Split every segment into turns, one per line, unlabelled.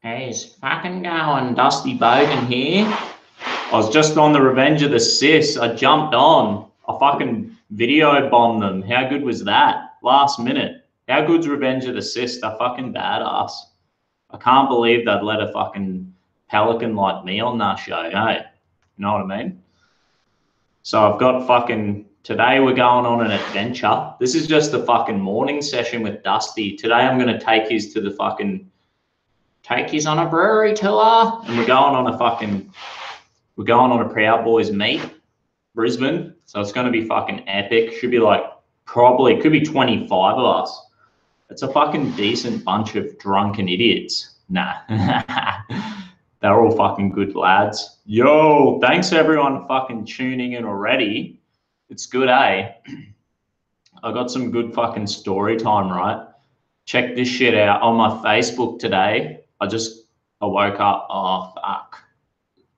Hey, it's fucking going. Dusty Bogan here. I was just on the Revenge of the Sis. I jumped on. I fucking video bombed them. How good was that? Last minute. How good's Revenge of the Sis? They're fucking badass. I can't believe they'd let a fucking pelican like me on that show, hey? You know what I mean? So I've got fucking. Today we're going on an adventure. This is just the fucking morning session with Dusty. Today I'm going to take his to the fucking take his on a brewery tour, and we're going on a Proud Boys meet, Brisbane. So it's going to be fucking epic. Should be like probably could be 25 of us. It's a fucking decent bunch of drunken idiots. Nah, they're all fucking good lads. Yo, thanks everyone fucking tuning in already. It's good, eh? I got some good fucking story time, right? Check this shit out on my Facebook today. I woke up. Oh fuck!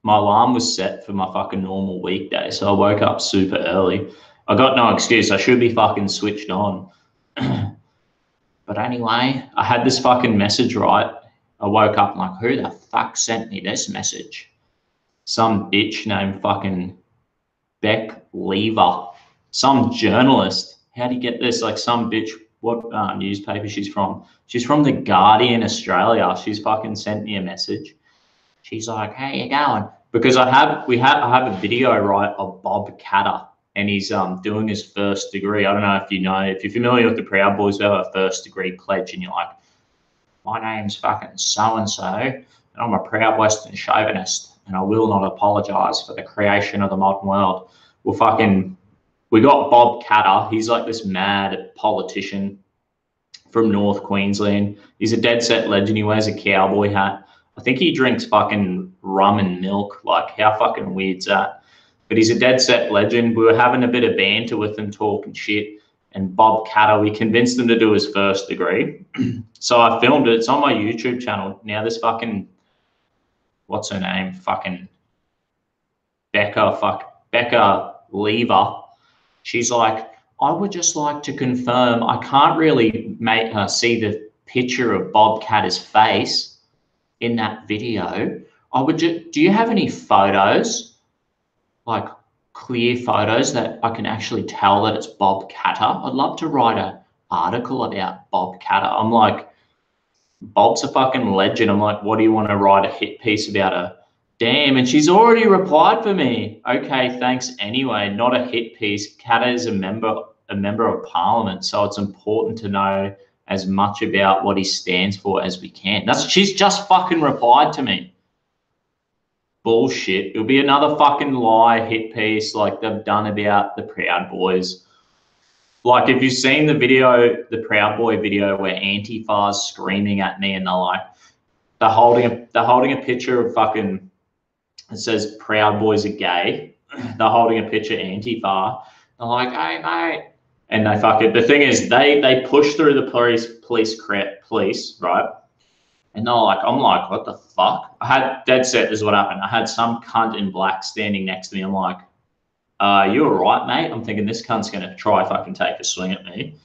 My alarm was set for my fucking normal weekday, so I woke up super early. I got no excuse. I should be fucking switched on. But anyway, I had this fucking message, right? I woke up like, who the fuck sent me this message? Some bitch named fucking Beck Lever, some journalist. How do you get this? Like some bitch. What newspaper she's from? She's from the Guardian, Australia. She's fucking sent me a message. She's like, "How you going?" Because I have a video right of Bob Catter, and he's doing his first degree. I don't know if you know, if you're familiar with the Proud Boys, we have a first degree pledge, and you're like, "My name's fucking so and so, and I'm a proud Western chauvinist, and I will not apologise for the creation of the modern world." Well, fucking, we got Bob Catter. He's like this mad politician from North Queensland. He's a dead set legend. He wears a cowboy hat. I think he drinks fucking rum and milk. Like, how fucking weird's that? But he's a dead set legend. We were having a bit of banter with him, talking shit. And Bob Catter, we convinced him to do his first degree. So I filmed it. It's on my YouTube channel. Now this fucking, what's her name? Fucking Becca Lever. She's like, I would just like to confirm, I can't really see the picture of Bob Catter's face in that video. Do you have any photos, like clear photos that I can actually tell that it's Bob Catter? I'd love to write an article about Bob Catter. I'm like, Bob's a fucking legend. I'm like, what do you want to write a hit piece about her? Damn, and she's already replied for me. Okay, thanks anyway. Not a hit piece. Catter is a member of parliament, so it's important to know as much about what he stands for as we can. She's just fucking replied to me. Bullshit. It'll be another fucking lie hit piece like they've done about the Proud Boys. Like, if you've seen the video, the Proud Boy video where Antifa's screaming at me and they're holding a picture of fucking, it says Proud Boys are gay. They're holding a picture of Antifa. They're like, hey mate. And they fucking, the thing is, they push through the police, right? And I'm like, what the fuck? I had dead set, this is what happened. I had some cunt in black standing next to me. I'm like, you all right, mate? I'm thinking this cunt's going to try fucking take a swing at me.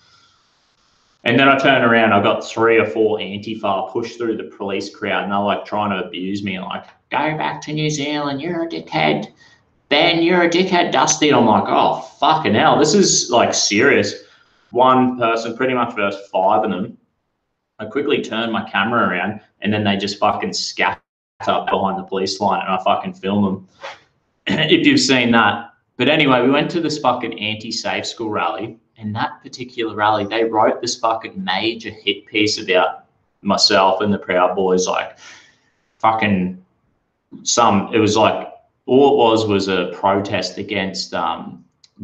And then I turn around, I got 3 or 4 Antifa pushed through the police crowd, and they're like trying to abuse me, like, go back to New Zealand, you're a dickhead. Ben, you're a dickhead, Dusty. I'm like, oh, fucking hell, this is like serious. One person, pretty much versus 5 of them. I quickly turned my camera around, and then they just fucking scatter up behind the police line, and I fucking film them. If you've seen that. But anyway, we went to this fucking anti-safe school rally, and that particular rally, they wrote this fucking major hit piece about myself and the Proud Boys, like fucking it was like, all it was a protest against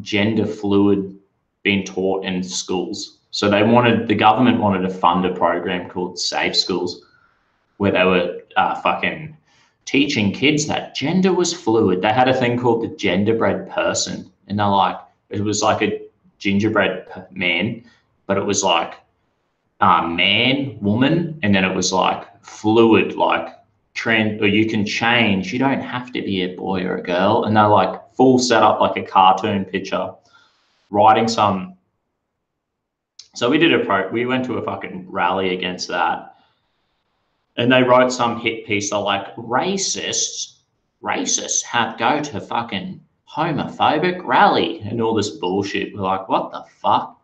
gender fluid being taught in schools. So the government wanted to fund a program called Safe Schools, where they were fucking teaching kids that gender was fluid. They had a thing called the genderbread person, and they're like, it was like a gingerbread man, but it was like man, woman, and then it was like fluid, like trend, or you can change. You don't have to be a boy or a girl. And they're like full setup, like a cartoon picture, writing some. So we went to a fucking rally against that. And they wrote some hit piece. They're like, racists have go to fucking homophobic rally and all this bullshit. We're like, what the fuck?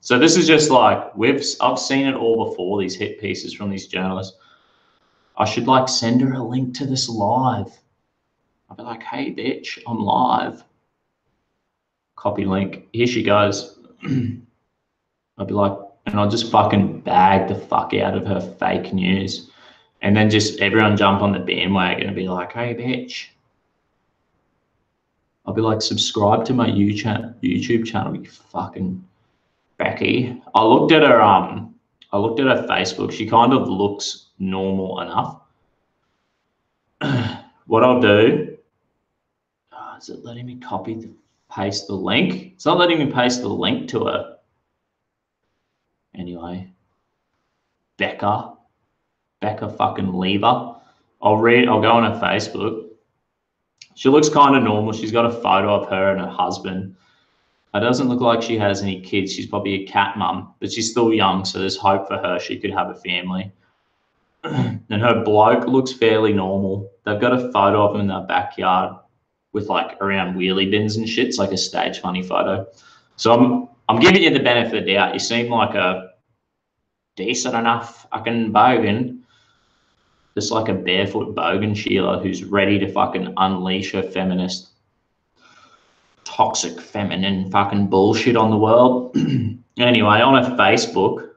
So this is just like, I've seen it all before, these hit pieces from these journalists. I should like send her a link to this live. I'll be like, hey bitch, I'm live. Copy link. Here she goes. I'll be like, and I'll just fucking bag the fuck out of her fake news. And then just everyone jump on the bandwagon and be like, hey bitch. I'll be like, subscribe to my YouTube channel, you fucking Becky. I looked at her Facebook. She kind of looks normal enough. What I'll do, is it letting me paste the link? It's not letting me paste the link to her. Anyway, Becca fucking Lever. I'll go on her Facebook. She looks kind of normal. She's got a photo of her and her husband. It doesn't look like she has any kids. She's probably a cat mum, but she's still young, so there's hope for her. She could have a family. And her bloke looks fairly normal. They've got a photo of him in their backyard with like around wheelie bins and shit. It's like a stage funny photo. So I'm giving you the benefit of the doubt. You seem like a decent enough fucking bogan. Just like a barefoot bogan Sheila who's ready to fucking unleash her feminist, toxic feminine fucking bullshit on the world. Anyway, on her Facebook,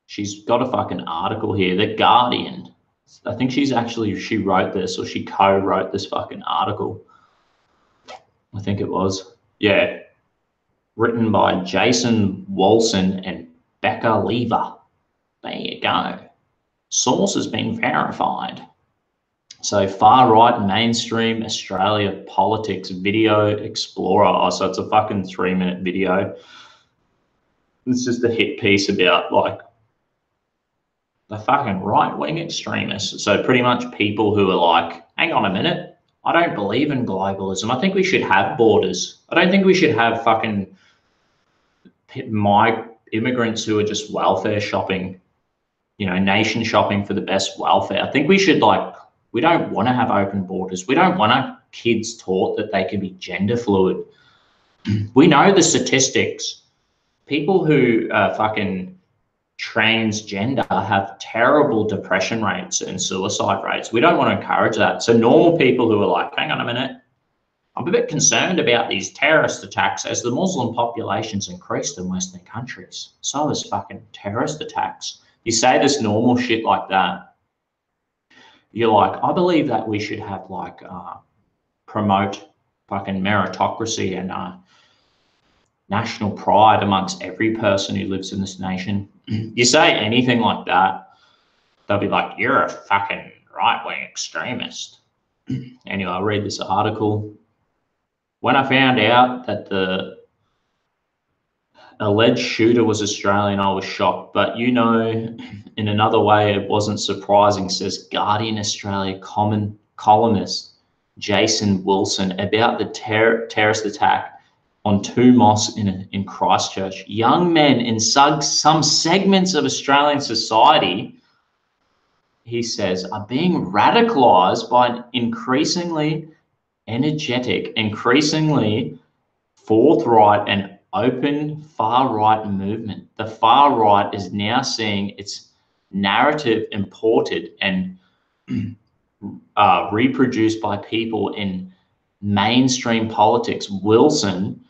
she's got a fucking article here. The Guardian. I think she wrote this, or she co-wrote this fucking article. I think it was. Yeah. Written by Jason Wolson and Becca Lever. There you go. Source has been verified. So far right mainstream Australia politics video explorer. Oh, so it's a fucking 3-minute video. It's just a hit piece about like the fucking right-wing extremists. So pretty much people who are like, hang on a minute, I don't believe in globalism. I think we should have borders. I don't think we should have fucking immigrants who are just welfare shopping, nation shopping for the best welfare. I think we should we don't want to have open borders. We don't want our kids taught that they can be gender fluid. We know the statistics. People who are fucking transgender have terrible depression rates and suicide rates. We don't want to encourage that. So normal people who are like, hang on a minute, I'm a bit concerned about these terrorist attacks as the Muslim populations increased in Western countries. So is fucking terrorist attacks. You say this normal shit like that, you're like, I believe that we should have promote fucking meritocracy and national pride amongst every person who lives in this nation. You say anything like that, they'll be like, you're a fucking right-wing extremist. Anyway, I'll read this article. When I found out that the alleged shooter was Australian, I was shocked. But in another way, it wasn't surprising, says Guardian Australia columnist Jason Wilson about the terrorist attack on 2 mosques in Christchurch. Young men in some segments of Australian society, he says, are being radicalised by an increasingly energetic, increasingly forthright and open far-right movement. The far right is now seeing its narrative imported and reproduced by people in mainstream politics. Wilson,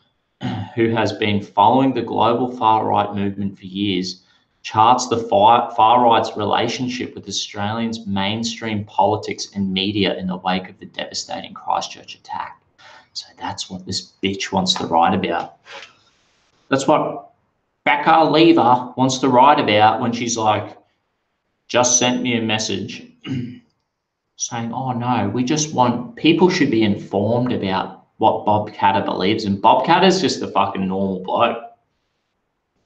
who has been following the global far-right movement for years, charts the far-right's relationship with Australians' mainstream politics and media in the wake of the devastating Christchurch attack. So that's what this bitch wants to write about. That's what Becca Lever wants to write about when she's like, just sent me a message saying, oh no, people should be informed about what Bob Katter believes in. Bob Katter's just a fucking normal bloke.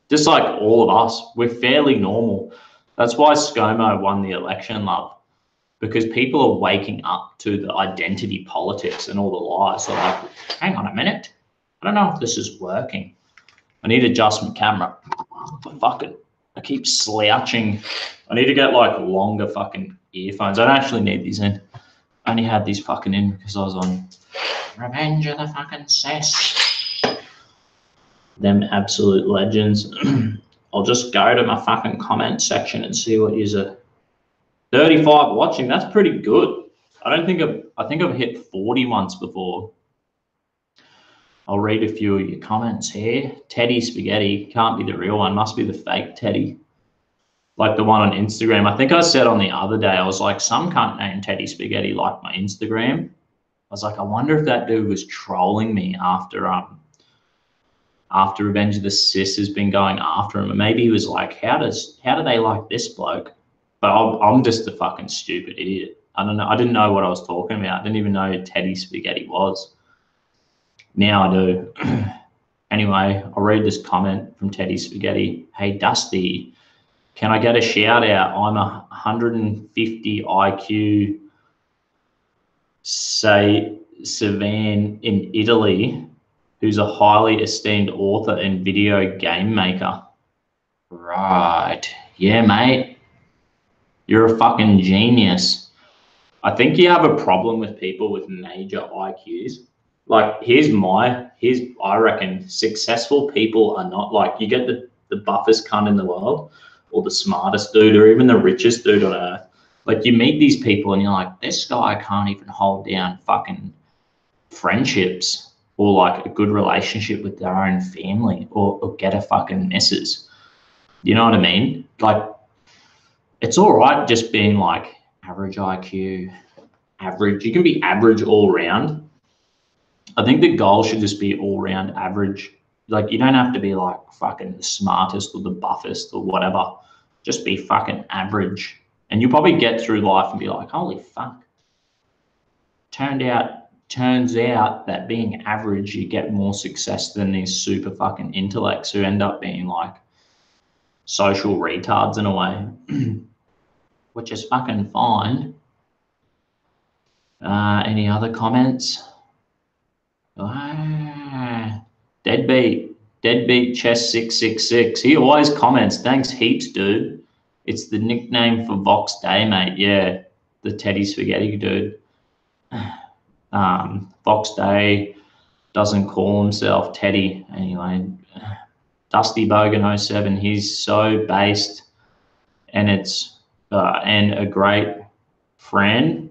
Just like all of us, we're fairly normal. That's why ScoMo won the election, love, because people are waking up to the identity politics and all the lies. They're like, hang on a minute, I don't know if this is working. I need to adjust my camera. But fuck it. I keep slouching. I need to get like longer fucking earphones. I don't actually need these in. I only had these fucking in because I was on Revenge of the fucking Sis. Them absolute legends. I'll just go to my fucking comment section and see what user 35 watching. That's pretty good. I think I've hit 40 once before. I'll read a few of your comments here. Teddy Spaghetti can't be the real one. Must be the fake Teddy. Like the one on Instagram. I think I said on the other day, I was like, some cunt named Teddy Spaghetti like my Instagram. I was like, I wonder if that dude was trolling me after Revenge of the Sis has been going after him. And maybe he was like, how do they like this bloke? But I'm just a fucking stupid idiot. I don't know. I didn't know what I was talking about. I didn't even know who Teddy Spaghetti was. Now I do. Anyway, I'll read this comment from Teddy Spaghetti. Hey, Dusty, can I get a shout out? I'm a 150 IQ, say, Savan in Italy, who's a highly esteemed author and video game maker. Right. Yeah, mate. You're a fucking genius. I think you have a problem with people with major IQs. Like, I reckon successful people are not like, you get the buffest cunt in the world or the smartest dude or even the richest dude on earth. Like, you meet these people and you're like, this guy can't even hold down fucking friendships or like a good relationship with their own family or get a fucking missus. You know what I mean? Like, it's all right just being like average IQ, average. You can be average all round. I think the goal should just be all round average. Like, you don't have to be like fucking the smartest or the buffest or whatever. Just be fucking average. And you'll probably get through life and be like, holy fuck. Turns out that being average, you get more success than these super fucking intellects who end up being like social retards in a way, which is fucking fine. Any other comments? Deadbeat Chess 666. He always comments. Thanks heaps, dude. It's the nickname for Vox Day, mate. Yeah, the Teddy Spaghetti dude. Vox Day doesn't call himself Teddy anyway. Dusty Bogan 07. He's so based, and and a great friend.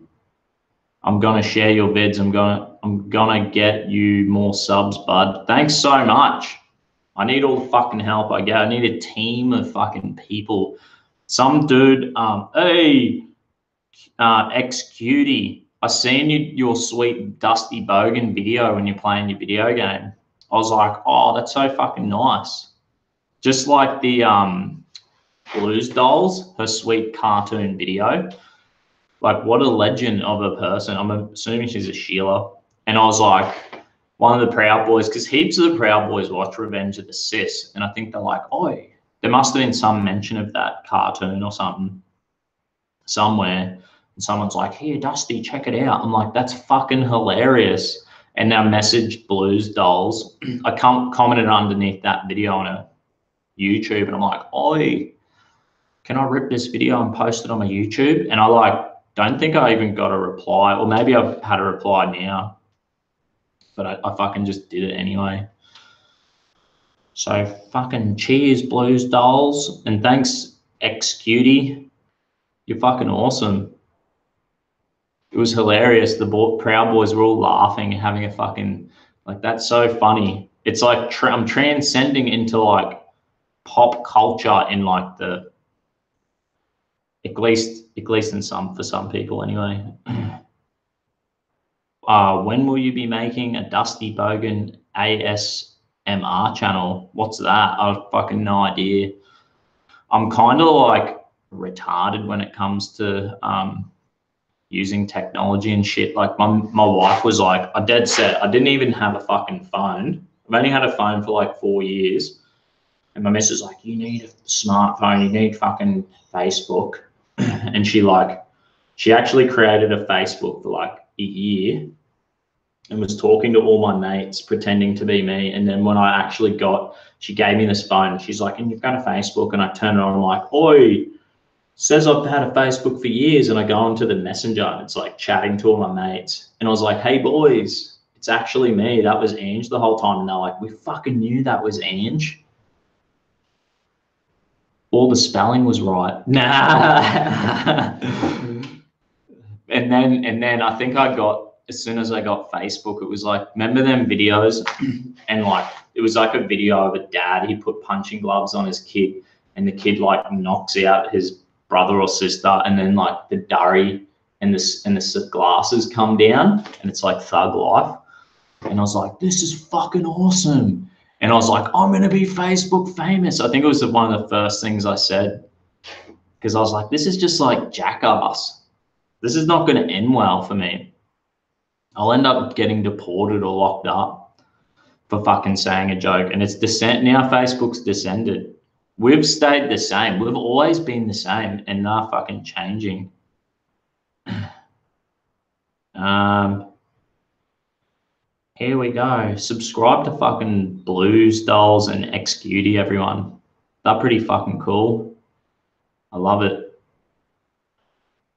I'm gonna share your vids. I'm gonna get you more subs, bud. Thanks so much. I need all the fucking help I get. I need a team of fucking people. Some dude, hey, XQT, I seen your sweet Dusty Bogan video when you're playing your video game. I was like, oh, that's so fucking nice. Just like the Blues Dolls, her sweet cartoon video. Like, what a legend of a person. I'm assuming she's a Sheila. And I was like, one of the Proud Boys, because heaps of the Proud Boys watch Revenge of the Sis. And I think they're like, oi, there must have been some mention of that cartoon or something somewhere. And someone's like, here, Dusty, check it out. I'm like, that's fucking hilarious. And now messaged Blues Dolls. I commented underneath that video on a YouTube. And I'm like, oi, can I rip this video and post it on my YouTube? And I don't think I even got a reply, or maybe I've had a reply now, but I fucking just did it anyway. So fucking cheers, Blues Dolls, and thanks, XQT. You're fucking awesome. It was hilarious. The Proud Boys were all laughing, having a fucking, like, that's so funny. It's like I'm transcending into like pop culture in like the, at least in for some people anyway. When will you be making a Dusty Bogan ASMR channel? What's that? I've fucking no idea. I'm kind of like retarded when it comes to using technology and shit. Like my wife was like, I dead set, I didn't even have a fucking phone. I've only had a phone for like 4 years. And my missus was like, you need a smartphone, you need fucking Facebook. And she actually created a Facebook for like a year and was talking to all my mates pretending to be me. And then when I actually got she gave me this phone. She's like, and you've got a Facebook? And I turn it on. I'm like, oi, says I've had a Facebook for years. And I go onto the messenger and it's like chatting to all my mates. And I was like, hey boys, it's actually me. That was Ange the whole time. And they're like, we fucking knew that was Ange. All the spelling was right. Nah. and then I think I got, as soon as I got Facebook, it was like, remember them videos? And like, it was like a video of a dad, he put punching gloves on his kid and the kid like knocks out his brother or sister, and then like the durry and the glasses come down and it's like Thug Life. And I was like, this is fucking awesome. And I was like, I'm going to be Facebook famous. I think it was one of the first things I said, because I was like, this is just like jackass. This is not going to end well for me. I'll end up getting deported or locked up for fucking saying a joke. And it's now Facebook's descended. We've stayed the same. We've always been the same and not fucking changing. Here we go. Subscribe to fucking Blues Dolls and Xcutie, everyone. They're pretty fucking cool. I love it.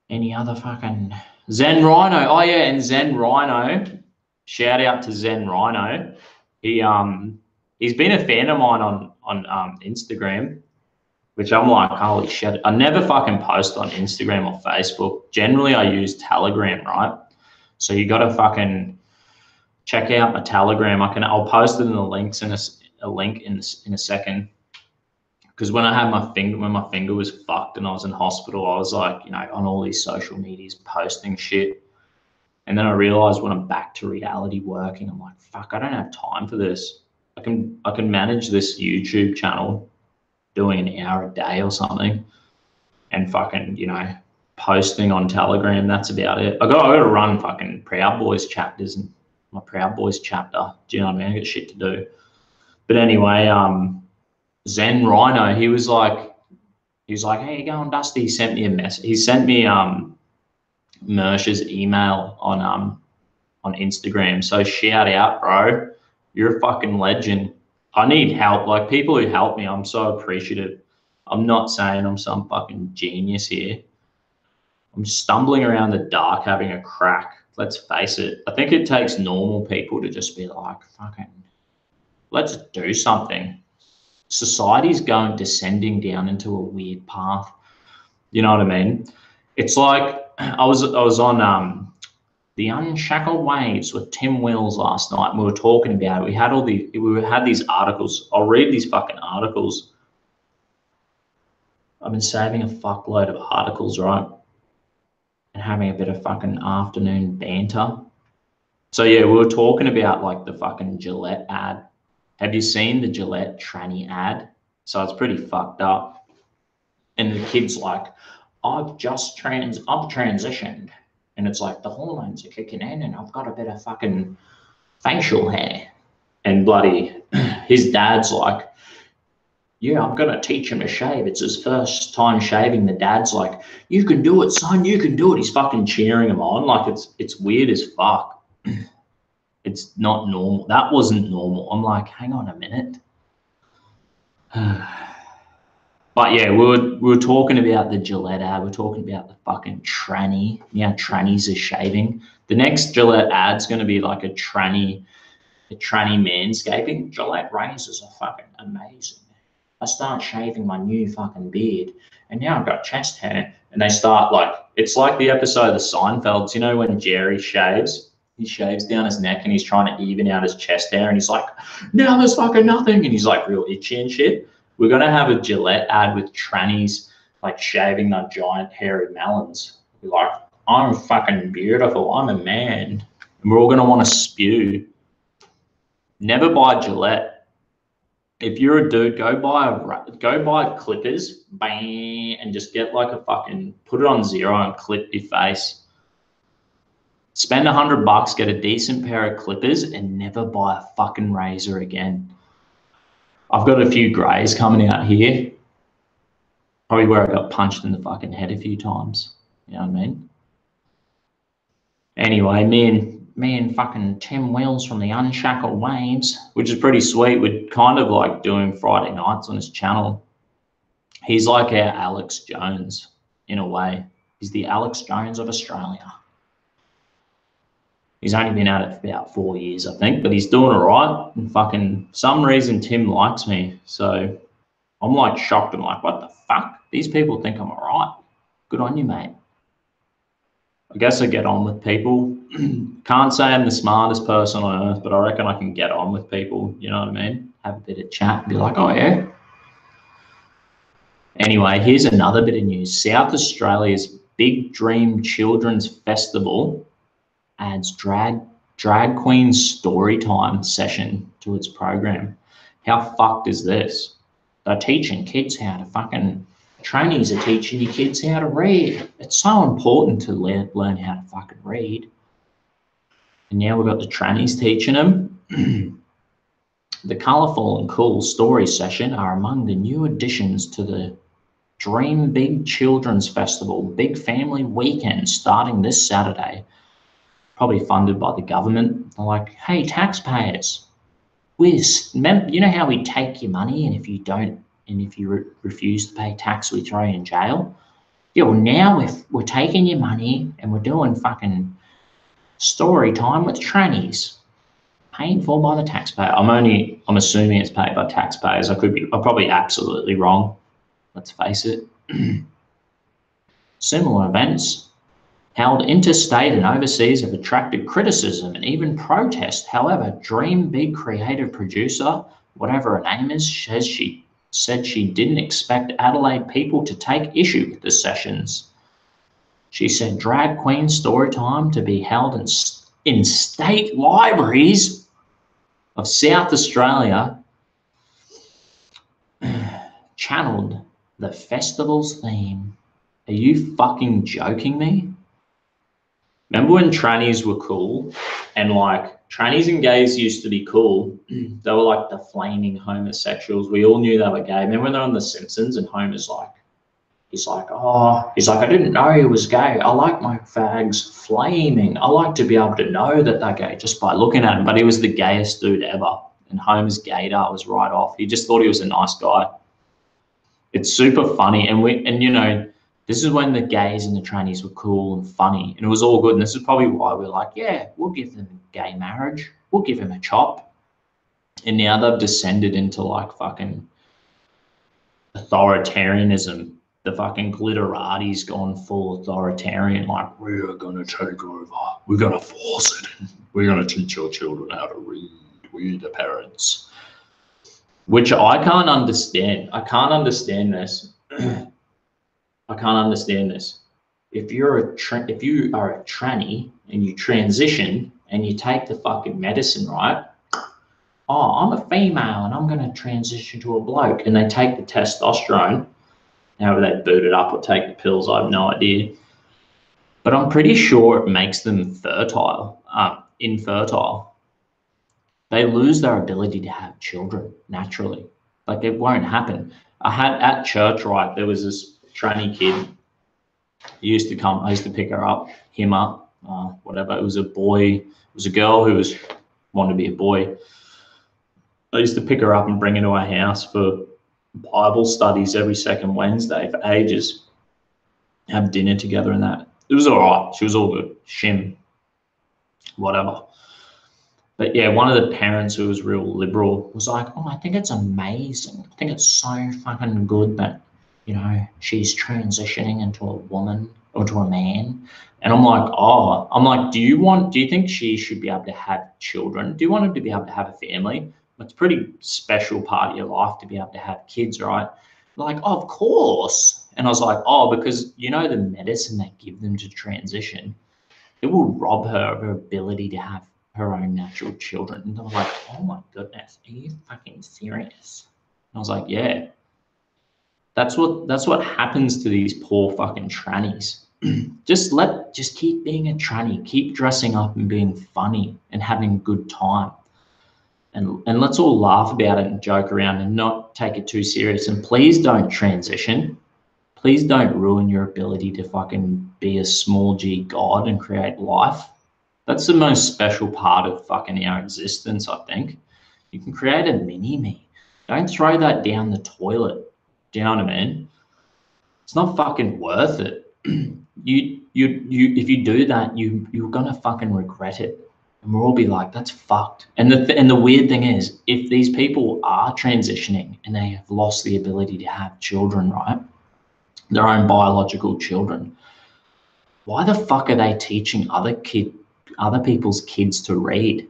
Any other fucking Zen Rhino? Oh yeah, and Zen Rhino. Shout out to Zen Rhino. He's been a fan of mine on Instagram, which I'm like, holy shit. I never fucking post on Instagram or Facebook. Generally, I use Telegram, right? So you got to fucking check out my Telegram. I'll post it in the links in a link in a second. Because when my finger was fucked and I was in hospital, I was like, on all these social medias posting shit. And then I realized when I'm back to reality working, I'm like, fuck, I don't have time for this. I can manage this YouTube channel doing an hour a day or something, and fucking, posting on Telegram. That's about it. I got to run fucking Proud Boys chapters and my Proud Boys chapter. Do you know what I mean? I got shit to do. But anyway, Zen Rhino, he was like, hey, you going, Dusty? He sent me a message. He sent me Mersh's email on Instagram. So shout out, bro. You're a fucking legend. I need help. Like, people who help me, I'm so appreciative. I'm not saying I'm some fucking genius here. I'm stumbling around the dark having a crack. Let's face it. I think it takes normal people to just be like, fucking, let's do something. Society's descending down into a weird path. You know what I mean? It's like I was on The Unshackled Waves with Tim Wills last night, and we were talking about it. We had these articles. I'll read these fucking articles. I've been saving a fuckload of articles, right? And having a bit of fucking afternoon banter. So yeah, we were talking about like the fucking Gillette ad. Have you seen the Gillette tranny ad? So it's pretty fucked up. And the kid's like, I've transitioned. And it's like the hormones are kicking in and I've got a bit of fucking facial hair. And bloody, his dad's like, yeah, I'm going to teach him to shave. It's his first time shaving. The dad's like, you can do it, son. You can do it. He's fucking cheering him on. Like, it's weird as fuck. It's not normal. That wasn't normal. I'm like, hang on a minute. But yeah, we were talking about the Gillette ad. We're talking about the fucking tranny. Yeah, trannies are shaving. The next Gillette ad's going to be like a tranny manscaping. Gillette razors are fucking amazing. I start shaving my new fucking beard, and now I've got chest hair. And they start like, it's like the episode of the Seinfelds. You know when Jerry shaves? He shaves down his neck and he's trying to even out his chest hair, and he's like, now there's fucking nothing. And he's like real itchy and shit. We're going to have a Gillette ad with trannies like shaving their giant hairy melons. We're like, I'm fucking beautiful. I'm a man. And we're all going to want to spew. Never buy Gillette. If you're a dude, go buy clippers, bang, and just get like a fucking, put it on 0 and clip your face. Spend $100, get a decent pair of clippers, and never buy a fucking razor again. I've got a few greys coming out here. Probably where I got punched in the fucking head a few times. You know what I mean? Anyway, me and fucking Tim Wheels from the Unshackled Waves, which is pretty sweet. We're kind of like doing Friday nights on his channel. He's like our Alex Jones in a way. He's the Alex Jones of Australia. He's only been at it for about 4 years, I think, but he's doing all right. And fucking some reason Tim likes me. So I'm like shocked and like, what the fuck? These people think I'm all right. Good on you, mate. I guess I get on with people. Can't say I'm the smartest person on earth, but I reckon I can get on with people. You know what I mean? Have a bit of chat and be like, oh, yeah. Anyway, here's another bit of news. South Australia's Big Dream Children's Festival adds drag queen story time session to its program. How fucked is this? They're teaching kids how to fucking... Trainees are teaching your kids how to read. It's so important to learn how to fucking read. And now we've got the trannies teaching them. The colourful and cool story session are among the new additions to the Dream Big Children's Festival Big Family Weekend starting this Saturday. Probably funded by the government. They're like, hey, taxpayers, you know how we take your money and if you don't, and if you refuse to pay tax, we throw you in jail? Yeah, well, now we're taking your money and we're doing fucking story time with trannies. Paid for by the taxpayer. I'm assuming it's paid by taxpayers. I'm probably absolutely wrong. Let's face it. Similar events held interstate and overseas have attracted criticism and even protest. However, Dream Big creative producer, whatever her name is, said she didn't expect Adelaide people to take issue with the sessions. She said drag queen story time to be held in state libraries of South Australia channeled the festival's theme. Are you fucking joking me? Remember when trannies were cool and like trannies and gays used to be cool? They were like the flaming homosexuals. We all knew they were gay. Remember when they're on The Simpsons and Homer's like, he's like, I didn't know he was gay. I like my fags flaming. I like to be able to know that they're gay just by looking at him. But he was the gayest dude ever. And Homer's gaydar was right off. He just thought he was a nice guy. It's super funny. And you know, this is when the gays and the trannies were cool and funny, and it was all good. And this is probably why we're like, yeah, we'll give them gay marriage. We'll give him a chop. And now they've descended into like fucking authoritarianism. The fucking glitterati's gone full authoritarian, like, we're going to take over. We're going to force it. We're going to teach your children how to read. We're the parents. Which I can't understand. I can't understand this. I can't understand this. If you are a tranny and you transition and you take the fucking medicine, right? Oh, I'm a female and I'm going to transition to a bloke, and they take the testosterone. However they boot it up or take the pills, I have no idea. But I'm pretty sure it makes them infertile. They lose their ability to have children naturally. Like, it won't happen. I had at church, right, there was this tranny kid. He used to come, I used to pick her up, whatever. It was a boy, it was a girl who wanted to be a boy. I used to pick her up and bring her to our house for Bible studies every second Wednesday for ages. Have dinner together and that. It was all right. She was all good. Shim. Whatever. But yeah, one of the parents who was real liberal was like, oh, I think it's amazing. I think it's so fucking good that, you know, she's transitioning into a woman or to a man. And I'm like, do you think she should be able to have children? Do you want her to be able to have a family? It's a pretty special part of your life to be able to have kids, right? They're like, oh, of course. And I was like, oh, because you know the medicine they give them to transition, it will rob her of her ability to have her own natural children. And they were like, oh my goodness, are you fucking serious? And I was like, yeah. That's what happens to these poor fucking trannies. Just keep being a tranny, keep dressing up and being funny and having a good time. And let's all laugh about it and joke around and not take it too serious. And please don't transition. Please don't ruin your ability to fucking be a small G God and create life. That's the most special part of fucking our existence, I think. You can create a mini-me. Don't throw that down the toilet. Do you know what I mean? It's not fucking worth it. If you do that, you're gonna fucking regret it. And we'll all be like, that's fucked. And the weird thing is, if these people are transitioning and they have lost the ability to have children, right? Their own biological children, why the fuck are they teaching other people's kids to read?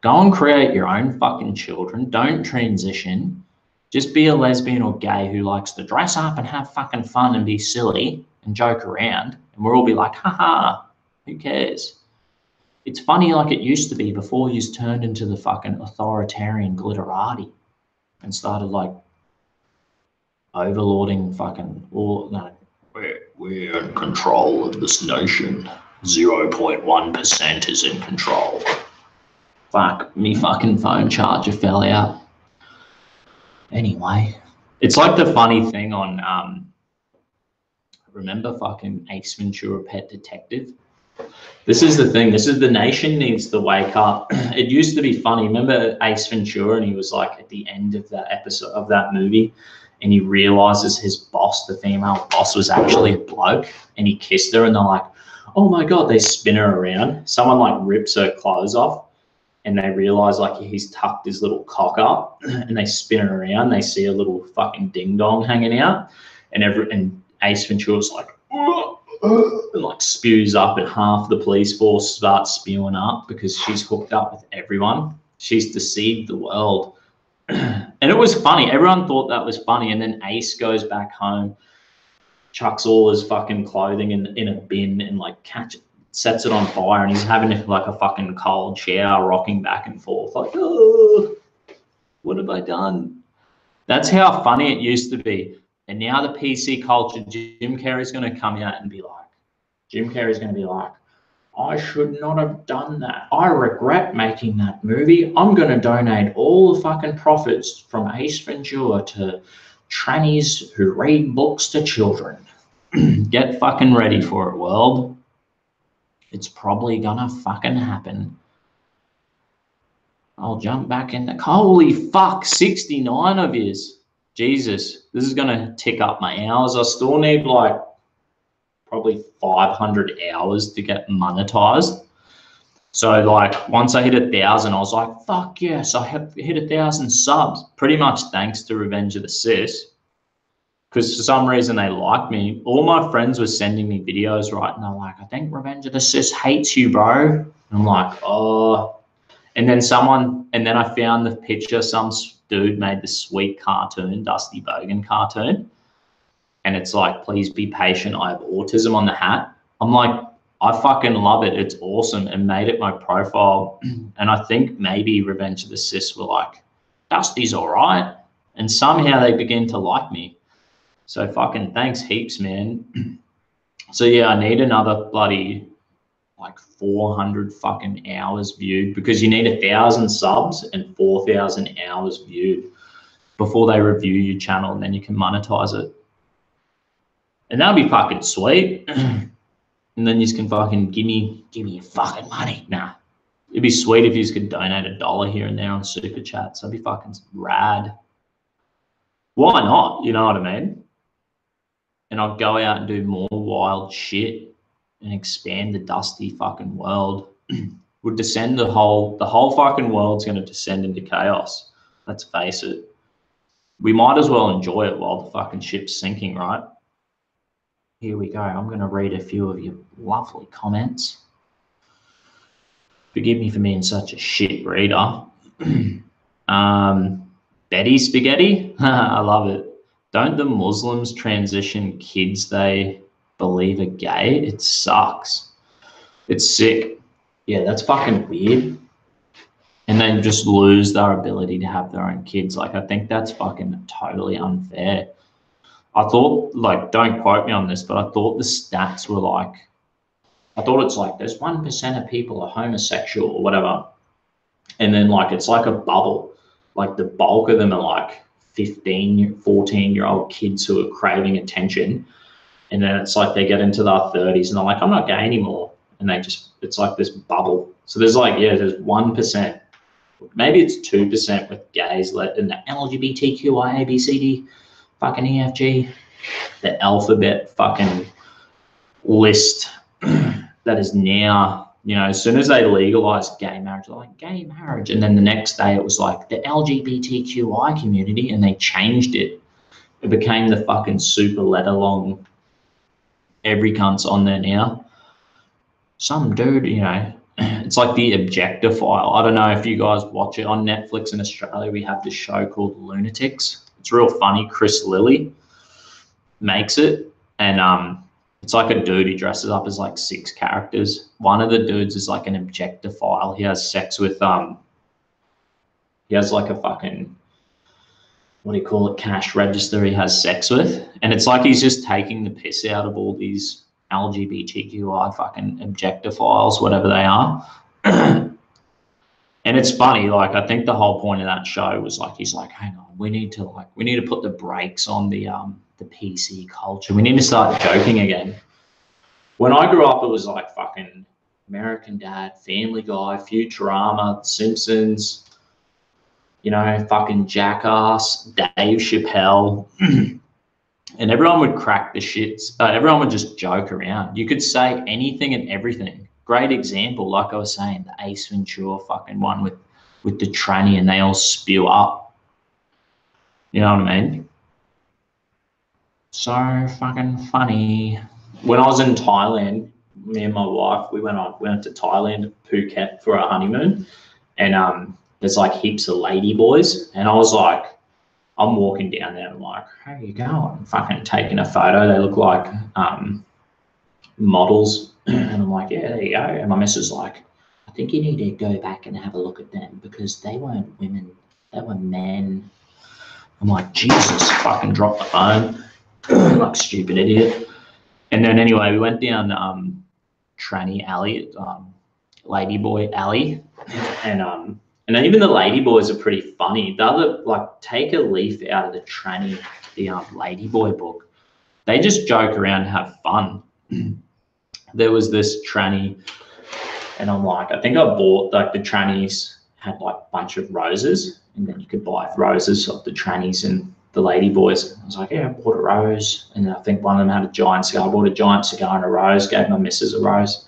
Go and create your own fucking children. Don't transition. Just be a lesbian or gay who likes to dress up and have fucking fun and be silly and joke around. And we'll all be like, haha, who cares? It's funny like it used to be before you turned into the fucking authoritarian glitterati and started like overlording fucking all. No, we're in control of this nation. 0.1% is in control. Fuck, me fucking phone charger fell out. Anyway, it's like the funny thing on, remember fucking Ace Ventura: Pet Detective? This is the thing. This is the nation needs to wake up. It used to be funny. Remember Ace Ventura, and he was like at the end of that episode of that movie, and he realizes his boss, the female boss, was actually a bloke, and he kissed her, and they're like, oh my God, they spin her around. Someone like rips her clothes off, and they realize like he's tucked his little cock up, and they spin her around. They see a little fucking ding dong hanging out, and Ace Ventura's like, and like spews up, and half the police force starts spewing up because she's hooked up with everyone. She's deceived the world. And it was funny. Everyone thought that was funny. And then Ace goes back home, chucks all his fucking clothing in a bin and like sets it on fire, and he's having like a fucking cold shower, rocking back and forth like, oh, what have I done? That's how funny it used to be. And now the PC culture, Jim Carrey's going to come out and be like, I should not have done that. I regret making that movie. I'm going to donate all the fucking profits from Ace Ventura to trannies who read books to children. Get fucking ready for it, world. It's probably gonna fucking happen. I'll jump back in the... Holy fuck, 69 of yous. Jesus, this is gonna tick up my hours. I still need like probably 500 hours to get monetized. So like once I hit 1,000, I was like, fuck yes, I have hit 1,000 subs. Pretty much thanks to Revenge of the Cis. Because for some reason they like me. All my friends were sending me videos, right? And they're like, I think Revenge of the Cis hates you, bro. And I'm like, oh. And then I found the picture. Some dude made this sweet cartoon, Dusty Bogan cartoon. And it's like, please be patient, I have autism on the hat. I'm like, I fucking love it. It's awesome, and made it my profile. And I think maybe Revenge of the Cis were like, Dusty's all right. And somehow they begin to like me. So fucking thanks heaps, man. So yeah, I need another bloody like 400 fucking hours viewed, because you need 1,000 subs and 4,000 hours viewed before they review your channel, and then you can monetize it. And that'd be fucking sweet. And then you can fucking give me your fucking money. Nah, it'd be sweet if you could donate $1 here and there on Super Chats. That'd be fucking rad. Why not? You know what I mean? And I'll go out and do more wild shit and expand the Dusty fucking world. Would descend the whole fucking world's going to descend into chaos. Let's face it. We might as well enjoy it while the fucking ship's sinking, right? Here we go. I'm going to read a few of your lovely comments. Forgive me for being such a shit reader. Betty Spaghetti? I love it. Don't the Muslims transition kids they believe are gay? It sucks. It's sick. Yeah, that's fucking weird. And they just lose their ability to have their own kids. Like, I think that's fucking totally unfair. I thought, like, don't quote me on this, but I thought the stats were like, I thought it's like there's 1% of people are homosexual or whatever. And then, like, it's like a bubble. Like, the bulk of them are like 15, 14-year-old kids who are craving attention. And then it's like they get into their 30s and they're like, I'm not gay anymore. and it's like this bubble. So there's like, yeah, there's 1%, maybe it's 2% with gays in the LGBTQI ABCD fucking EFG, the alphabet fucking list that is now, you know, as soon as they legalized gay marriage, they're like, gay marriage. And then the next day it was like the LGBTQI community, and they changed it. It became the fucking super letter long. Every cunt's on there now. Some dude, you know, it's like the Objectophile. I don't know if you guys watch it on Netflix in Australia. We have this show called Lunatics. It's real funny. Chris Lilly makes it. And it's like a dude. He dresses up as like 6 characters. One of the dudes is like an Objectophile. He has sex with, he has like a fucking, what do you call it, cash register he has sex with. And it's like he's just taking the piss out of all these LGBTQI fucking Objectophiles, whatever they are. And it's funny, like, I think the whole point of that show was like, he's like, hang on, we need to put the brakes on the PC culture. We need to start joking again. When I grew up, it was like fucking American Dad, Family Guy, Futurama, Simpsons, you know, fucking Jackass, Dave Chappelle. And everyone would crack the shits. Everyone would just joke around. You could say anything and everything. Great example, like I was saying, the Ace Ventura fucking one with the tranny, and they all spew up. You know what I mean? So fucking funny. When I was in Thailand, me and my wife, we went to Thailand, Phuket, for our honeymoon, and there's like heaps of lady boys, and I was like, I'm walking down there, I'm like, how you going? I'm fucking taking a photo. They look like models, and I'm like, yeah, there you go. And my missus like, I think you need to go back and have a look at them because they weren't women, they were men. I'm like, Jesus, fucking drop the phone. Like stupid idiot. And then anyway, we went down Tranny Alley, Ladyboy Alley, and then even the Ladyboys are pretty funny. The other, like, take a leaf out of the Tranny, the Ladyboy book. They just joke around and have fun. There was this tranny, and I'm like, I think I bought, like, the trannies had like a bunch of roses, and then you could buy roses of the trannies and the Ladyboys. I was like, yeah, I bought a rose, and I think one of them had a giant cigar. I bought a giant cigar and a rose, gave my missus a rose,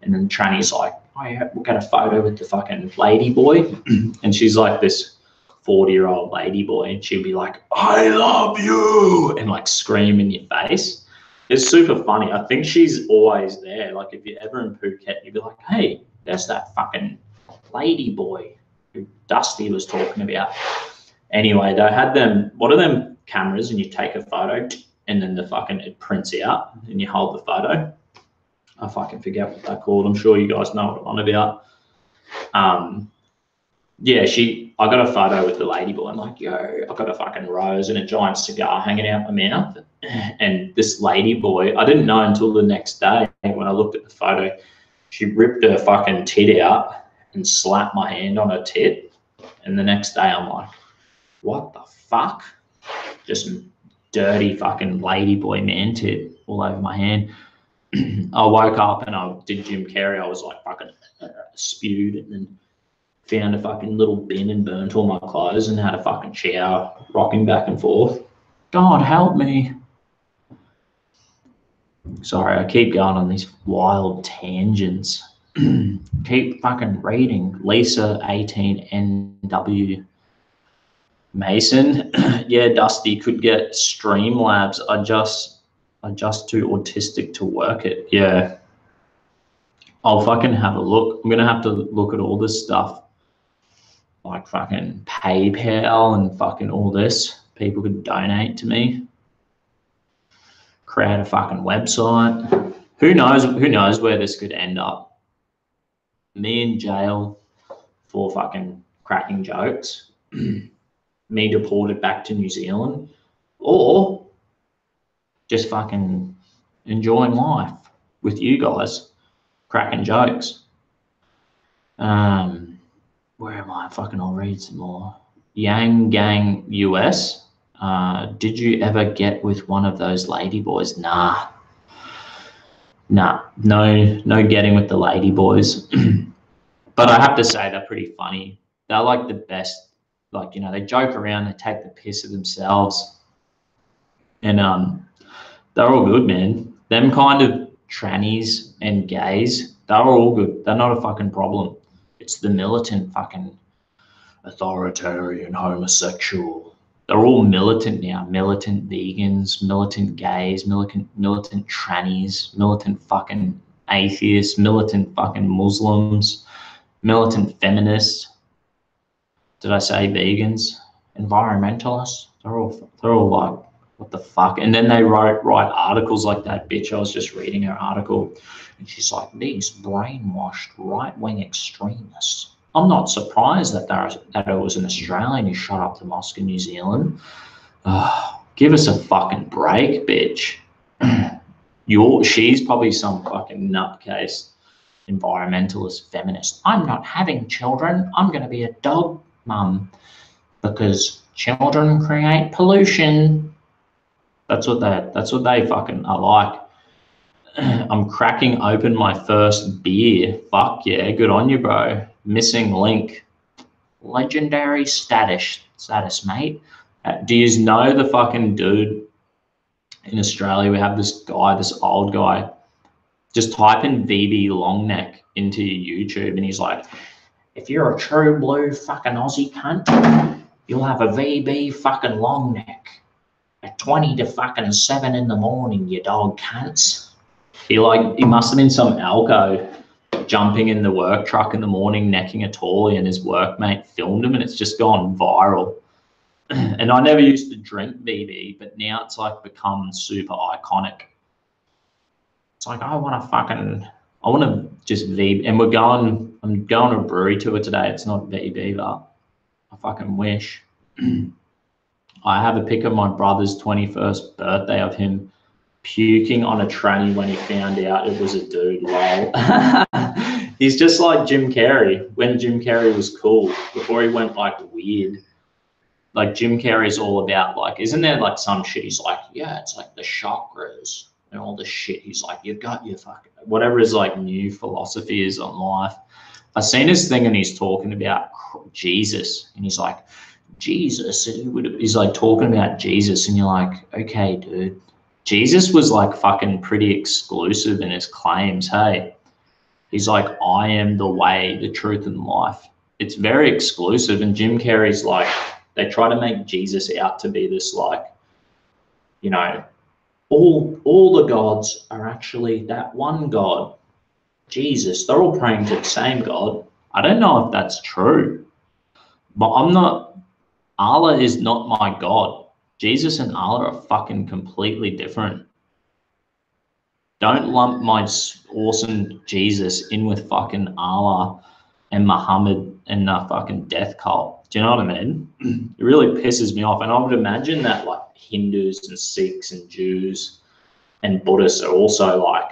and then the tranny's like, oh yeah, we'll get a photo with the fucking Ladyboy. And she's like this 40-year-old Ladyboy, and she'd be like, I love you, and like scream in your face. It's super funny. I think she's always there. Like if you're ever in Phuket, you'd be like, hey, there's that fucking Ladyboy who Dusty was talking about. Anyway, they had them, what are them cameras, and you take a photo and then it prints out and you hold the photo. I fucking forget what they're called. I'm sure you guys know what I'm on about. Yeah, I got a photo with the Ladyboy. I'm like, yo, I got a fucking rose and a giant cigar hanging out my mouth. And this Ladyboy, I didn't know until the next day when I looked at the photo, she ripped her fucking tit out and slapped my hand on her tit. And the next day I'm like, what the fuck? Just dirty fucking Ladyboy man tit all over my hand. I woke up and I did Jim Carrey. I was like fucking spewed, and then found a fucking little bin and burnt all my clothes and had a fucking shower, rocking back and forth. God help me. Sorry, I keep going on these wild tangents. Keep fucking reading. Lisa 18NW Mason. Yeah, Dusty could get Streamlabs. I just too autistic to work it. Yeah. I'll fucking have a look. I'm going to have to look at all this stuff. Like fucking PayPal and fucking all this. People could donate to me. Create a fucking website. Who knows where this could end up. Me in jail for fucking cracking jokes. Me deported back to New Zealand. Or just fucking enjoying life with you guys, cracking jokes. Where am I? Fucking I'll read some more. Yang Gang US. Did you ever get with one of those Ladyboys? Nah. Nah, no getting with the lady boys. But I have to say they're pretty funny. They're like the best. Like, you know, they joke around, they take the piss of themselves, and they're all good, man. Them kind of trannies and gays, they're all good. They're not a fucking problem. It's the militant fucking authoritarian homosexual. They're all militant now. Militant vegans, militant gays, militant trannies, militant fucking atheists, militant fucking Muslims, militant feminists. Did I say vegans? Environmentalists? They're all like, what the fuck? And then they write articles like that bitch. I was just reading her article, and she's like, these brainwashed right-wing extremists. I'm not surprised that it was an Australian who shot up the mosque in New Zealand. Give us a fucking break, bitch. She's probably some fucking nutcase environmentalist feminist. I'm not having children. I'm going to be a dog mum because children create pollution. That's what they fucking are like. I'm cracking open my first beer. Fuck yeah, good on you, bro. Missing link. Legendary status, mate. Do you know the fucking dude in Australia? We have this guy, this old guy. Just type in VB Longneck into your YouTube, and he's like, if you're a true blue fucking Aussie cunt, you'll have a VB fucking Longneck at 20 to fucking 7 in the morning, you dog cunts. He must have been some alco jumping in the work truck in the morning, necking a tally, and his workmate filmed him, and it's just gone viral. And I never used to drink VB, but now it's like become super iconic. It's like, I want to just VB, and I'm going to a brewery tour today. It's not VB, but I fucking wish. I have a pic of my brother's 21st birthday of him puking on a tranny when he found out it was a dude. Lol. He's just like Jim Carrey when Jim Carrey was cool before he went like weird. Like Jim Carrey's all about like, isn't there like some shit? He's like, yeah, it's like the chakras and all the shit. He's like, you've got your fucking whatever his like new philosophy is on life. I seen his thing and he's talking about Jesus, and he's like, Jesus. He's like talking about Jesus, and you're like, okay, dude. Jesus was like fucking pretty exclusive in his claims. Hey, he's like, I am the way, the truth, and life. It's very exclusive. And Jim Carrey's like, they try to make Jesus out to be this like, you know, all the gods are actually that one God, Jesus. They're all praying to the same God. I don't know if that's true, but Allah is not my God. Jesus and Allah are fucking completely different. Don't lump my awesome Jesus in with fucking Allah and Muhammad and the fucking death cult. Do you know what I mean? It really pisses me off. And I would imagine that like Hindus and Sikhs and Jews and Buddhists are also like,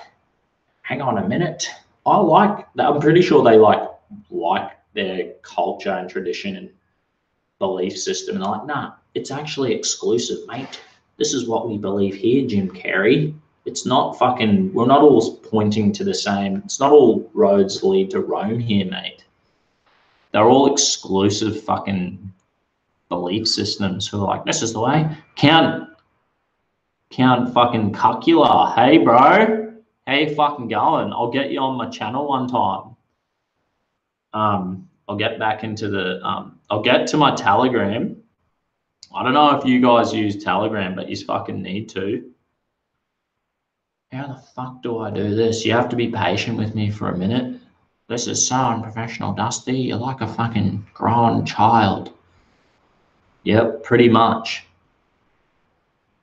hang on a minute. I'm pretty sure they like their culture and tradition and belief system. And they're like, nah, it's actually exclusive, mate. This is what we believe here, Jim Carrey. It's not fucking, we're not all pointing to the same, it's not all roads lead to Rome here, mate. They're all exclusive fucking belief systems who are like, this is the way. Count fucking Cucula. Hey, bro. How you fucking going? I'll get you on my channel one time. I'll get back into the, I'll get to my Telegram. I don't know if you guys use Telegram, but you fucking need to. How the fuck do I do this? You have to be patient with me for a minute. This is so unprofessional, Dusty. You're like a fucking grown child. Yep, pretty much.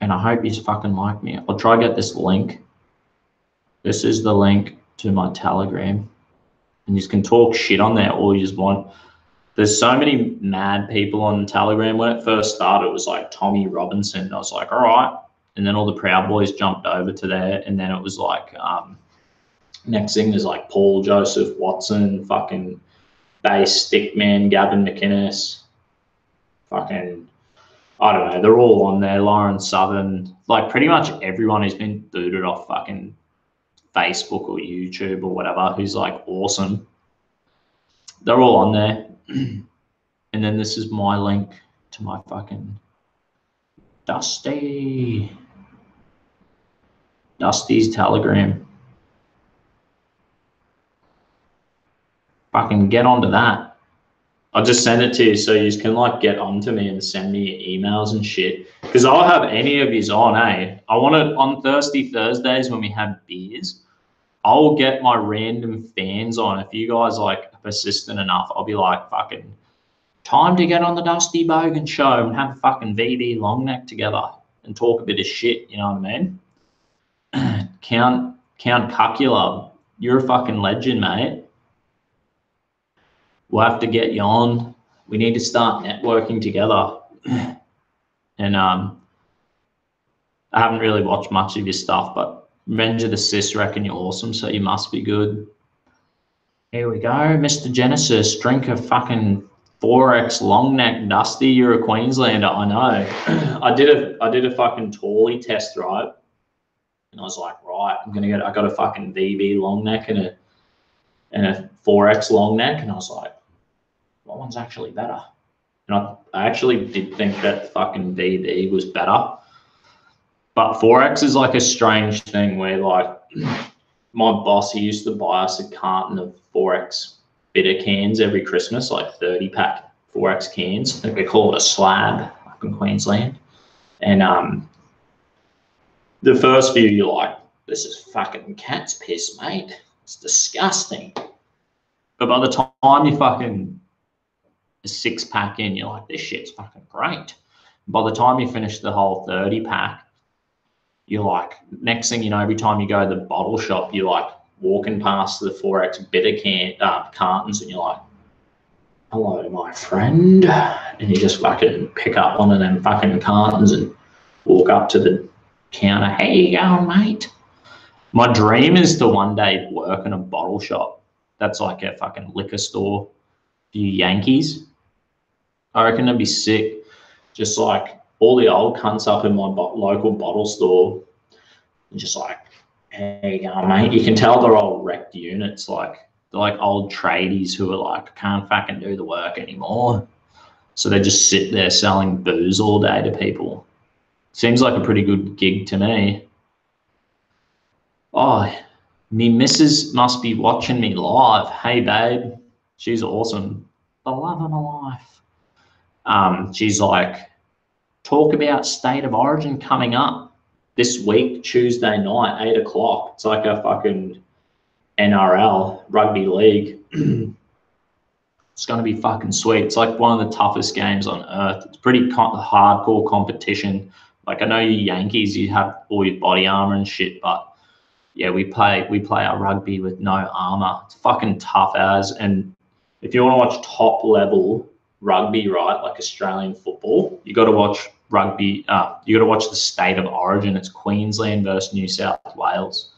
And I hope you fucking like me. I'll try to get this link. This is the link to my Telegram. And you can talk shit on there all you just want. There's so many mad people on Telegram. When it first started, it was like Tommy Robinson. I was like, all right. And then all the Proud Boys jumped over to there. And then it was like, next thing is like Paul Joseph Watson, fucking Bass Stickman, Gavin McInnes, fucking, I don't know. They're all on there. Lauren Southern, like pretty much everyone who's been booted off fucking Facebook or YouTube or whatever who's like awesome. They're all on there. And then this is my link to my fucking Dusty's Telegram. Fucking get onto that. I'll just send it to you so you can like get onto me and send me emails and shit. Because I'll have any of yous on, eh? I want to, on Thursdays when we have beers, I'll get my random fans on. If you guys like are persistent enough, I'll be like, fucking, time to get on the Dusty Bogan show and have a fucking VB long neck together and talk a bit of shit, you know what I mean? Count Cucula, you're a fucking legend, mate. We'll have to get you on. We need to start networking together. And I haven't really watched much of your stuff, but Revenge of the Sis reckon you're awesome, so you must be good. Here we go, Mr. Genesis, drink a fucking 4X long neck Dusty. You're a Queenslander, I know. I did a fucking Tawley test, right? And I was like, right, I got a fucking VB long neck and a 4X long neck, and I was like, what one's actually better? And I actually did think that fucking VB was better. But 4X is like a strange thing where like my boss, he used to buy us a carton of 4X bitter cans every Christmas, like 30-pack 4X cans. I think we call it a slab up in Queensland. And the first few you're like, this is fucking cat's piss, mate. It's disgusting. But by the time you fucking a 6-pack in, you're like, this shit's fucking great. By the time you finish the whole 30-pack, you're like, next thing you know, every time you go to the bottle shop, you're like walking past the 4X bitter cartons, and you're like, hello, my friend. And you just fucking pick up one of them fucking cartons and walk up to the counter. Hey, you going, mate? My dream is to one day work in a bottle shop. That's like a fucking liquor store for you Yankees. I reckon it'd be sick. Just like all the old cunts up in my local bottle store, and just like, hey, you going, mate? You can tell they're all wrecked units. Like, they're like old tradies who are like, I can't fucking do the work anymore. So they just sit there selling booze all day to people. Seems like a pretty good gig to me. Oh, me missus must be watching me live. Hey, babe. She's awesome. The love of my life. She's like, talk about State of Origin coming up this week, Tuesday night, 8 o'clock. It's like a fucking NRL rugby league. It's going to be fucking sweet. It's like one of the toughest games on earth. It's pretty hardcore competition. Like, I know you Yankees, you have all your body armor and shit, but yeah, we play our rugby with no armor. It's fucking tough as. And if you want to watch top level rugby, right, like Australian football, you got to watch rugby. You got to watch the State of Origin. It's Queensland versus New South Wales,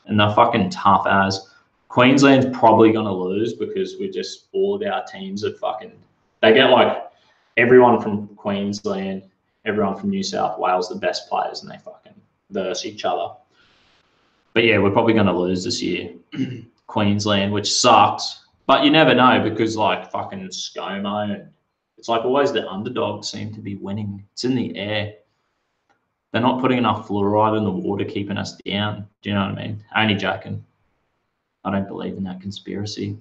and they're fucking tough as. Queensland's probably gonna lose because we're just all of our teams are fucking. They get like everyone from Queensland, everyone from New South Wales, the best players, and they fucking verse each other. But yeah, we're probably gonna lose this year, Queensland, which sucks. But you never know because like fucking ScoMo and it's like always the underdogs seem to be winning. It's in the air. They're not putting enough fluoride in the water keeping us down. Do you know what I mean? Only joking. I don't believe in that conspiracy.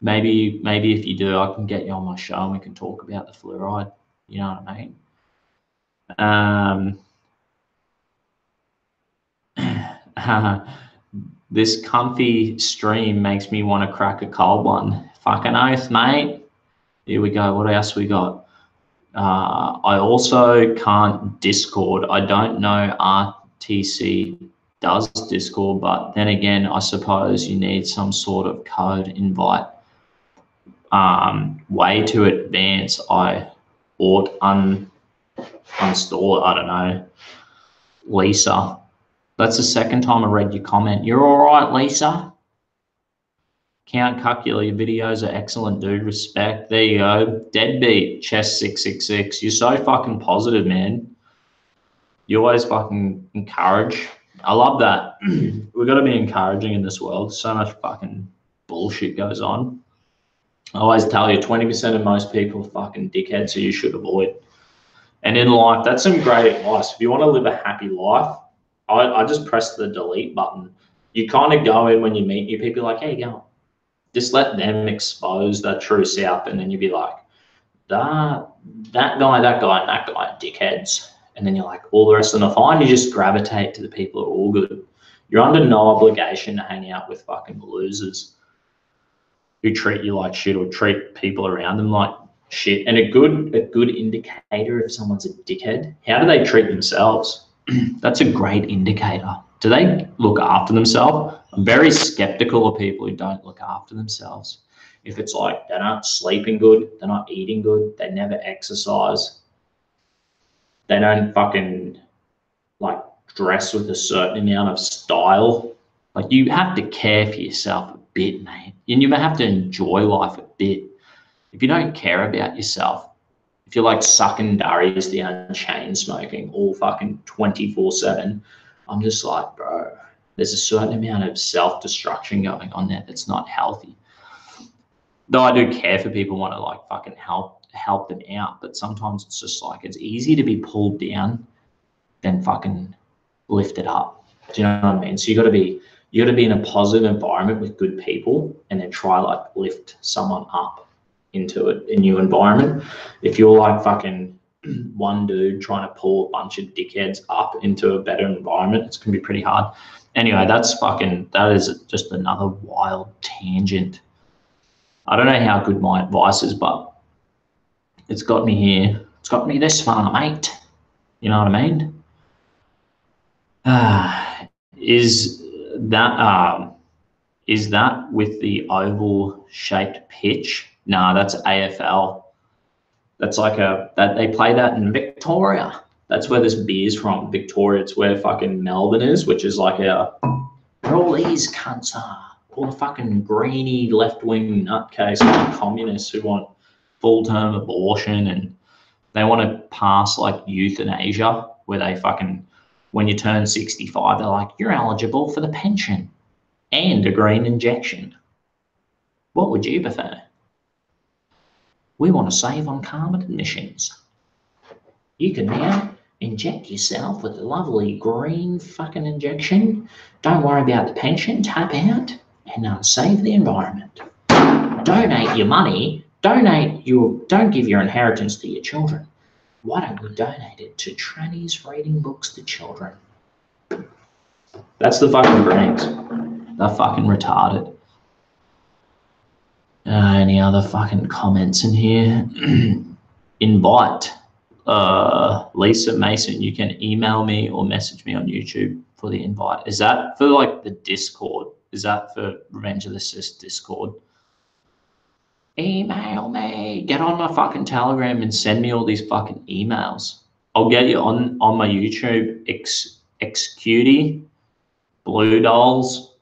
Maybe if you do, I can get you on my show and we can talk about the fluoride. You know what I mean? This comfy stream makes me want to crack a cold one. Fucking oath, mate. Here we go. What else we got? I also can't Discord. I don't know RTC does Discord, but then again, I suppose you need some sort of code invite. Way too advanced. I ought uninstall it. I don't know. Lisa. That's the second time I read your comment. You're all right, Lisa? Count Cucula, your videos are excellent, dude. Respect. There you go. Deadbeat, Chess666. You're so fucking positive, man. You always fucking encourage I love that. We've got to be encouraging in this world. So much fucking bullshit goes on. I always tell you, 20% of most people are fucking dickheads who you should avoid. And in life, that's some great advice. If you want to live a happy life, I just press the delete button. You kind of go in when you meet new people, like, hey, go. Just let them expose their true self, and then you'd be like, that guy, and that guy, dickheads. And then you're like, all the rest of them are fine. You just gravitate to the people who are all good. You're under no obligation to hang out with fucking losers who treat you like shit or treat people around them like shit. And a good indicator if someone's a dickhead, how do they treat themselves? That's a great indicator. Do they look after themselves? I'm very skeptical of people who don't look after themselves. If it's like they're not sleeping good, they're not eating good, they never exercise, they don't fucking like dress with a certain amount of style. Like, you have to care for yourself a bit, mate. And you have to enjoy life a bit. If you don't care about yourself, if you're like sucking durries down, chain smoking all fucking 24/7, I'm just like, bro, there's a certain amount of self-destruction going on there that's not healthy. Though I do care for people, want to like fucking help them out, but sometimes it's just like, it's easy to be pulled down than fucking lifted up. Do you know what I mean? So you got to be in a positive environment with good people, and then try like lift someone up into a new environment. If you're like fucking one dude trying to pull a bunch of dickheads up into a better environment, it's gonna be pretty hard. Anyway, that is just another wild tangent. I don't know how good my advice is, but it's got me here. It's got me this far, mate. You know what I mean? Is that with the oval shaped pitch? Nah, that's AFL. That's like that they play that in Victoria. That's where this beer's from, Victoria. It's where fucking Melbourne is, which is like where all these cunts are. All the fucking greeny left-wing nutcase communists who want full-term abortion, and they want to pass like euthanasia, where they fucking, when you turn 65, they're like, you're eligible for the pension and a green injection. What would you prefer? We want to save on carbon emissions. You can now inject yourself with a lovely green fucking injection. Don't worry about the pension. Tap out and save the environment. Donate your money. Don't give your inheritance to your children. Why don't we donate it to trannies reading books to children? That's the fucking Greens. They're fucking retarded. Any other fucking comments in here? Invite Lisa Mason. You can email me or message me on YouTube for the invite. Is that for like the Discord? Is that for Revenge of the Cis Discord? Email me. Get on my fucking Telegram and send me all these fucking emails. I'll get you on my YouTube. Xcutie, Blue Dolls.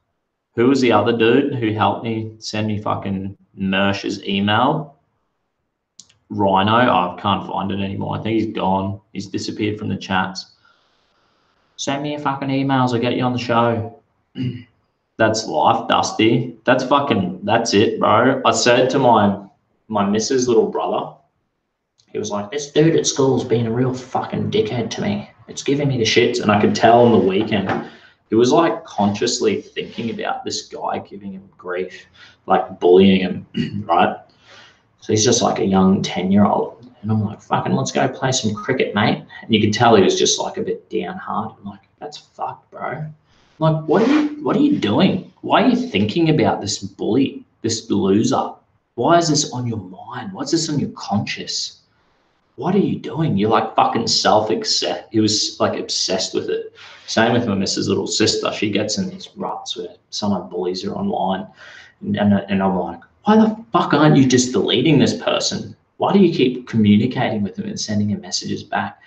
Who was the other dude who helped me send me fucking Mersh's email? Rhino. I can't find it anymore. I think he's gone. He's disappeared from the chats. Send me your fucking emails. I'll get you on the show. That's life, Dusty. That's it, bro. I said to my missus' little brother, he was like, this dude at school's been a real fucking dickhead to me. It's giving me the shits. And I could tell on the weekend, he was like consciously thinking about this guy giving him grief, like bullying him, right? So he's just like a young 10-year-old. And I'm like, fucking, let's go play some cricket, mate. And you could tell he was just like a bit downhearted. I'm like, that's fucked, bro. I'm like, what are you doing? Why are you thinking about this bully, this loser? Why is this on your mind? What's this on your conscious? What are you doing? You're like fucking self-obsessed. He was like obsessed with it. Same with my missus' little sister. She gets in these ruts where someone bullies her online. And I'm like, why the fuck aren't you just deleting this person? Why do you keep communicating with them and sending them messages back?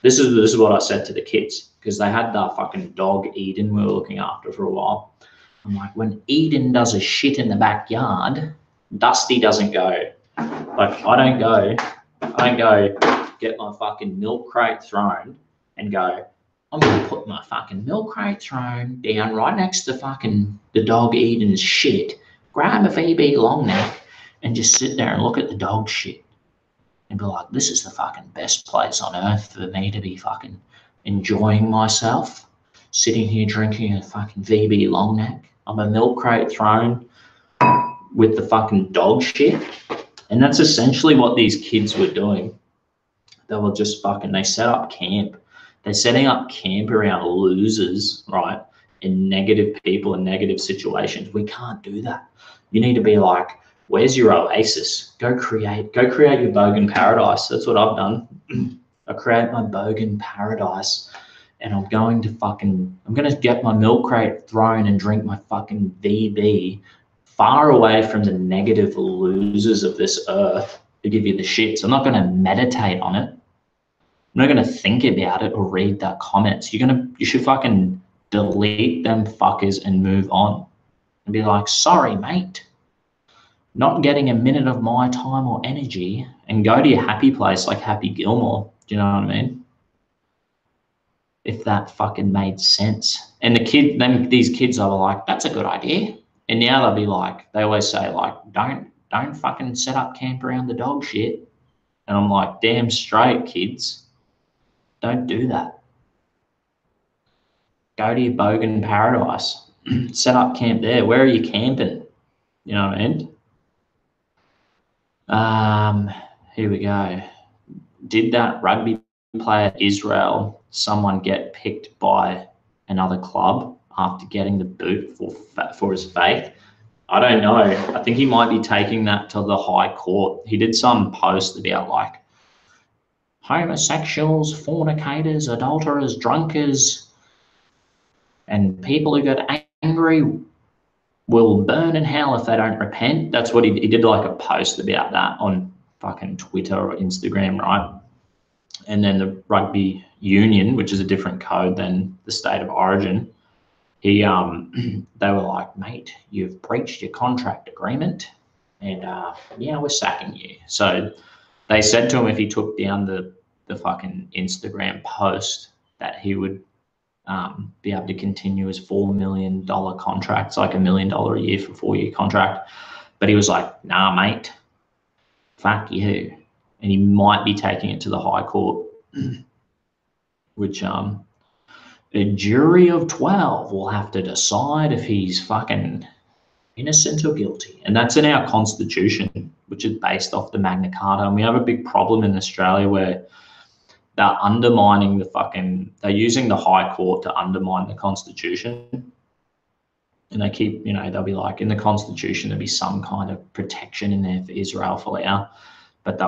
This is what I said to the kids, because they had that fucking dog Eden we were looking after for a while. I'm like, when Eden does a shit in the backyard, Dusty doesn't go. Like, I don't go get my fucking milk crate thrown and go, I'm gonna put my fucking milk crate throne down right next to fucking the dog eating shit, grab a VB long neck, and just sit there and look at the dog shit and be like, this is the fucking best place on earth for me to be fucking enjoying myself, sitting here drinking a fucking VB long neck. I'm a milk crate throne with the fucking dog shit. And that's essentially what these kids were doing. They were just fucking, they set up camp. They're setting up camp around losers, right? And negative people and negative situations. We can't do that. You need to be like, where's your oasis? Go create your Bogan paradise. That's what I've done. I create my Bogan paradise, and I'm going to get my milk crate throne and drink my fucking VB far away from the negative losers of this earth who give you the shits. I'm not going to meditate on it. I'm not going to think about it or read that comments. You should fucking delete them fuckers and move on and be like, sorry, mate, not getting a minute of my time or energy, and go to your happy place like Happy Gilmore. Do you know what I mean? If that fucking made sense. And these kids are like, that's a good idea. And now they'll be like, they always say like, don't fucking set up camp around the dog shit. And I'm like, damn straight, kids. Don't do that. Go to your Bogan paradise. Set up camp there. Where are you camping? You know what I mean? Here we go. Did that rugby player Israel, someone get picked by another club after getting the boot for his faith? I don't know. I think he might be taking that to the High Court. He did some post about like homosexuals, fornicators, adulterers, drunkards, and people who get angry will burn in hell if they don't repent. That's what he did, like a post about that on fucking Twitter or Instagram, right? And then the rugby union, which is a different code than the state of origin, they were like, mate, you've breached your contract agreement, and we're sacking you. So they said to him if he took down the fucking Instagram post that he would be able to continue his $4 million contract. It's like $1 million a year for a 4-year contract. But he was like, nah, mate, fuck you. And he might be taking it to the High Court, which a jury of 12 will have to decide if he's fucking innocent or guilty. And that's in our constitution, which is based off the Magna Carta. And we have a big problem in Australia where they're undermining they're using the High Court to undermine the Constitution. And they keep, they'll be like, in the Constitution, there'll be some kind of protection in there for Israel Folau. But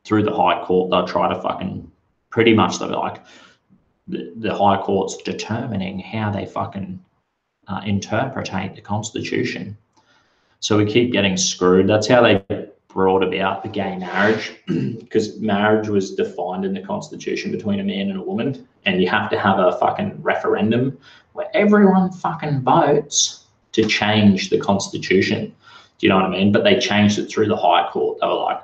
through the High Court, they'll try to fucking, pretty much they'll be like, the High Court's determining how they fucking interpretate the Constitution. So we keep getting screwed. That's how they brought about the gay marriage, because marriage was defined in the Constitution between a man and a woman, and you have to have a fucking referendum where everyone fucking votes to change the Constitution. Do you know what I mean? But they changed it through the High Court. They were like,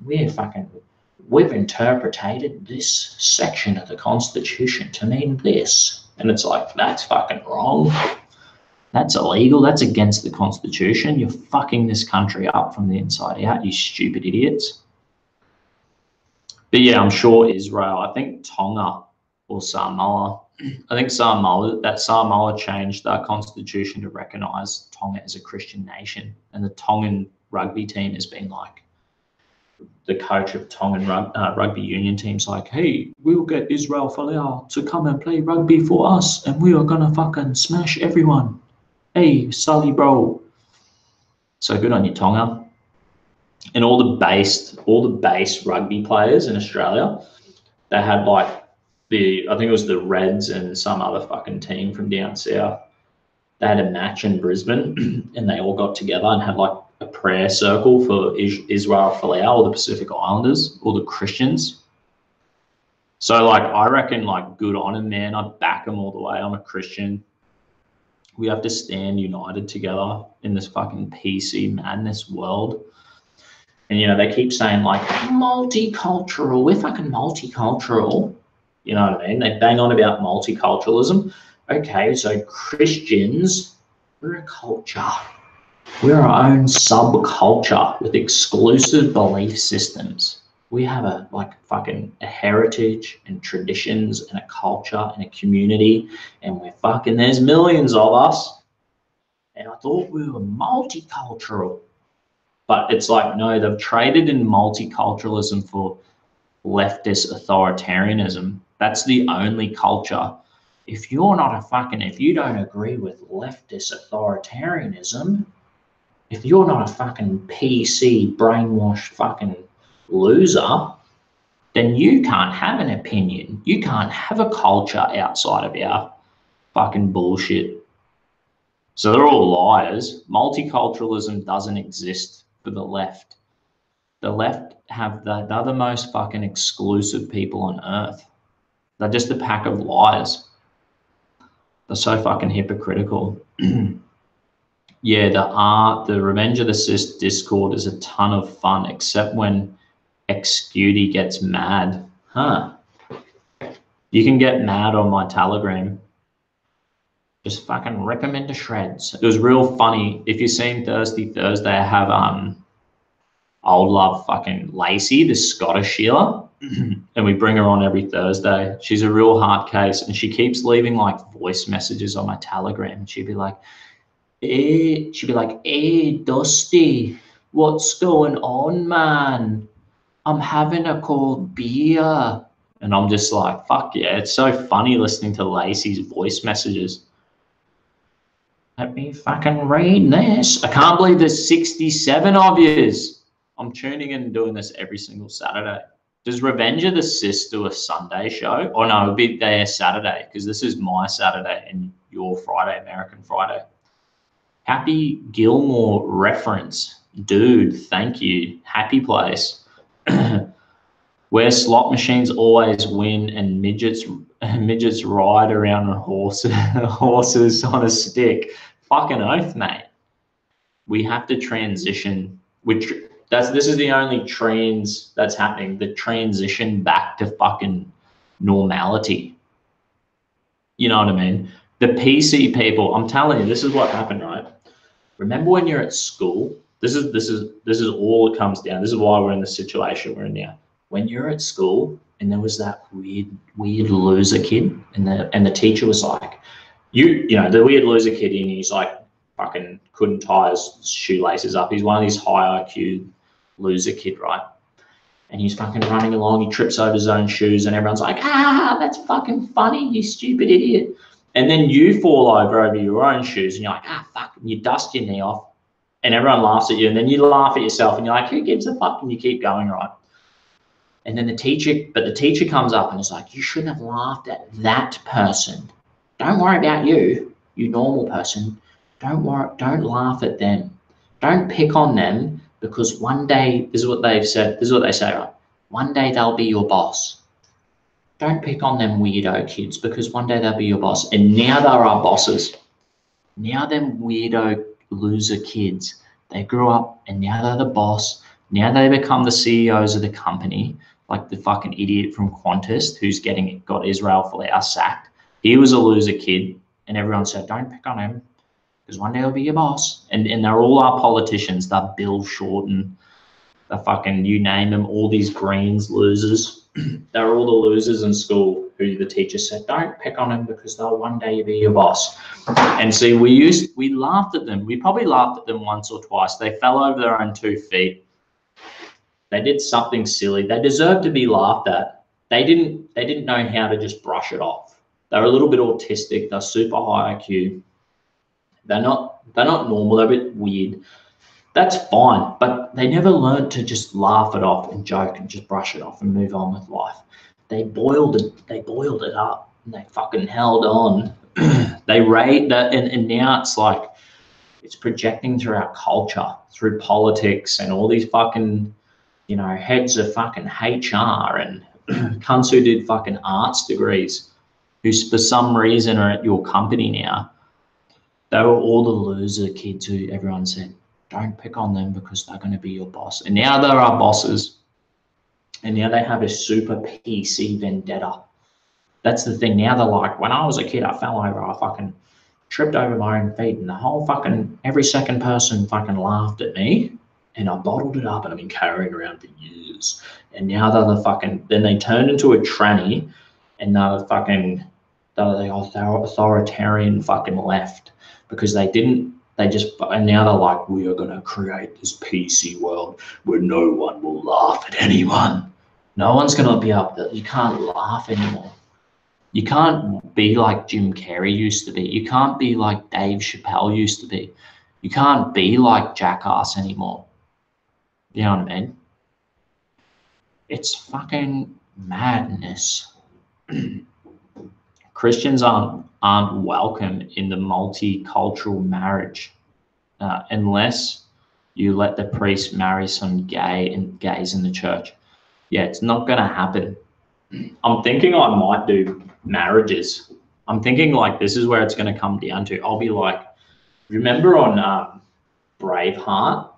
we've interpreted this section of the Constitution to mean this. And it's like, that's fucking wrong. That's illegal. That's against the Constitution. You're fucking this country up from the inside out, you stupid idiots. But yeah, I'm sure Israel, I think Tonga or Samoa, Samoa changed their constitution to recognise Tonga as a Christian nation. And the Tongan rugby team has been like, the coach of Tongan rugby union team's like, hey, we'll get Israel Folau to come and play rugby for us, and we are going to fucking smash everyone. Hey, Sully, bro. So good on you, Tonga. And all the base rugby players in Australia, they had like I think it was the Reds and some other fucking team from down south. They had a match in Brisbane and they all got together and had like a prayer circle for Israel Folau, or the Pacific Islanders, or the Christians. So like, I reckon like, good on him, man. I back him all the way. I'm a Christian. We have to stand united together in this fucking PC madness world. And, they keep saying like multicultural, we're fucking multicultural. You know what I mean? They bang on about multiculturalism. Okay, so Christians, we're a culture. We're our own subculture with exclusive belief systems. We have a heritage and traditions and a culture and a community, and there's millions of us. And I thought we were multicultural. But it's like, no, they've traded in multiculturalism for leftist authoritarianism. That's the only culture. If you don't agree with leftist authoritarianism, if you're not a fucking PC brainwashed fucking loser, then you can't have an opinion. You can't have a culture outside of our fucking bullshit. So they're all liars. Multiculturalism doesn't exist for the left. The left they're the most fucking exclusive people on earth. They're just a pack of liars. They're so fucking hypocritical. Yeah, the Revenge of the Cis Discord is a ton of fun, except when Xcutie gets mad. Huh. You can get mad on my Telegram. Just fucking rip him into shreds. It was real funny. If you've seen Thursday, I have old love fucking Lacey, the Scottish Sheila, and we bring her on every Thursday. She's a real hard case, and she keeps leaving like voice messages on my Telegram. She'd be like, hey, Dusty, what's going on, man? I'm having a cold beer. And I'm just like, fuck yeah. It's so funny listening to Lacey's voice messages. Let me fucking read this. I can't believe there's 67 of yous. I'm tuning in and doing this every single Saturday. Does Revenge of the Cis do a Sunday show? Oh, no, it'll be there Saturday, because this is my Saturday and your Friday, American Friday. Happy Gilmore reference. Dude, thank you. Happy place. Where slot machines always win and midgets ride around on horses on a stick. Fucking oath, mate. We have to transition. This is the only trends that's happening. The transition back to fucking normality. You know what I mean? The PC people, I'm telling you, this is what happened, right? Remember when you're at school? This is all it comes down. This is why we're in the situation we're in now. When you're at school and there was that weird loser kid, and the teacher was like, you know, the weird loser kid, and he's like fucking couldn't tie his shoelaces up. He's one of these high IQ loser kid, right? And he's fucking running along, he trips over his own shoes, and everyone's like, that's fucking funny, you stupid idiot. And then you fall over your own shoes, and you're like, fuck, and you dust your knee off, and everyone laughs at you, and then you laugh at yourself, and you're like, who gives a fuck, and you keep going, right? And then the teacher comes up and is like, you shouldn't have laughed at that person. Don't worry about you normal person. Don't laugh at them. Don't pick on them, because one day, this is what they say, right? One day they'll be your boss. Don't pick on them weirdo kids, because one day they'll be your boss. And now they're our bosses. Now them weirdo loser kids, they grew up and now they're the boss. Now they become the CEOs of the company, like the fucking idiot from Qantas who's got Israel Folau sacked. He was a loser kid, and everyone said, don't pick on him, because one day he'll be your boss. And they're all our politicians. They're Bill Shorten, the fucking, you name them, all these Greens losers. They're all the losers in school who the teacher said, don't pick on them, because they'll one day be your boss. And see, we laughed at them. We probably laughed at them once or twice. They fell over their own 2 feet. They did something silly. They deserved to be laughed at. They didn't know how to just brush it off. They're a little bit autistic. They're super high IQ. They're not normal. They're a bit weird. That's fine, but they never learned to just laugh it off and joke and just brush it off and move on with life. They boiled it up, and they fucking held on. They rate that, and now it's like it's projecting through our culture, through politics, and all these fucking, you know, heads of fucking HR and cunts who did fucking arts degrees, who for some reason are at your company now. They were all the loser kids who everyone said, don't pick on them, because they're going to be your boss. And now they're our bosses. And now they have a super PC vendetta. That's the thing. Now they're like, when I was a kid, I fell over, I fucking tripped over my own feet, and the whole fucking, every second person fucking laughed at me, and I bottled it up, and I've been carrying around for years. And now they're the fucking, then they turned into a tranny, and they're the fucking, they're the authoritarian fucking left, because they didn't, they just, and now they're like, we are going to create this PC world where no one will laugh at anyone. No one's going to be able to, you can't laugh anymore. You can't be like Jim Carrey used to be. You can't be like Dave Chappelle used to be. You can't be like Jackass anymore. You know what I mean? It's fucking madness. Christians aren't welcome in the multicultural marriage unless you let the priest marry some gays in the church. Yeah, it's not going to happen. I'm thinking I might do marriages. I'm thinking like this is where it's going to come down to. I'll be like, remember on Braveheart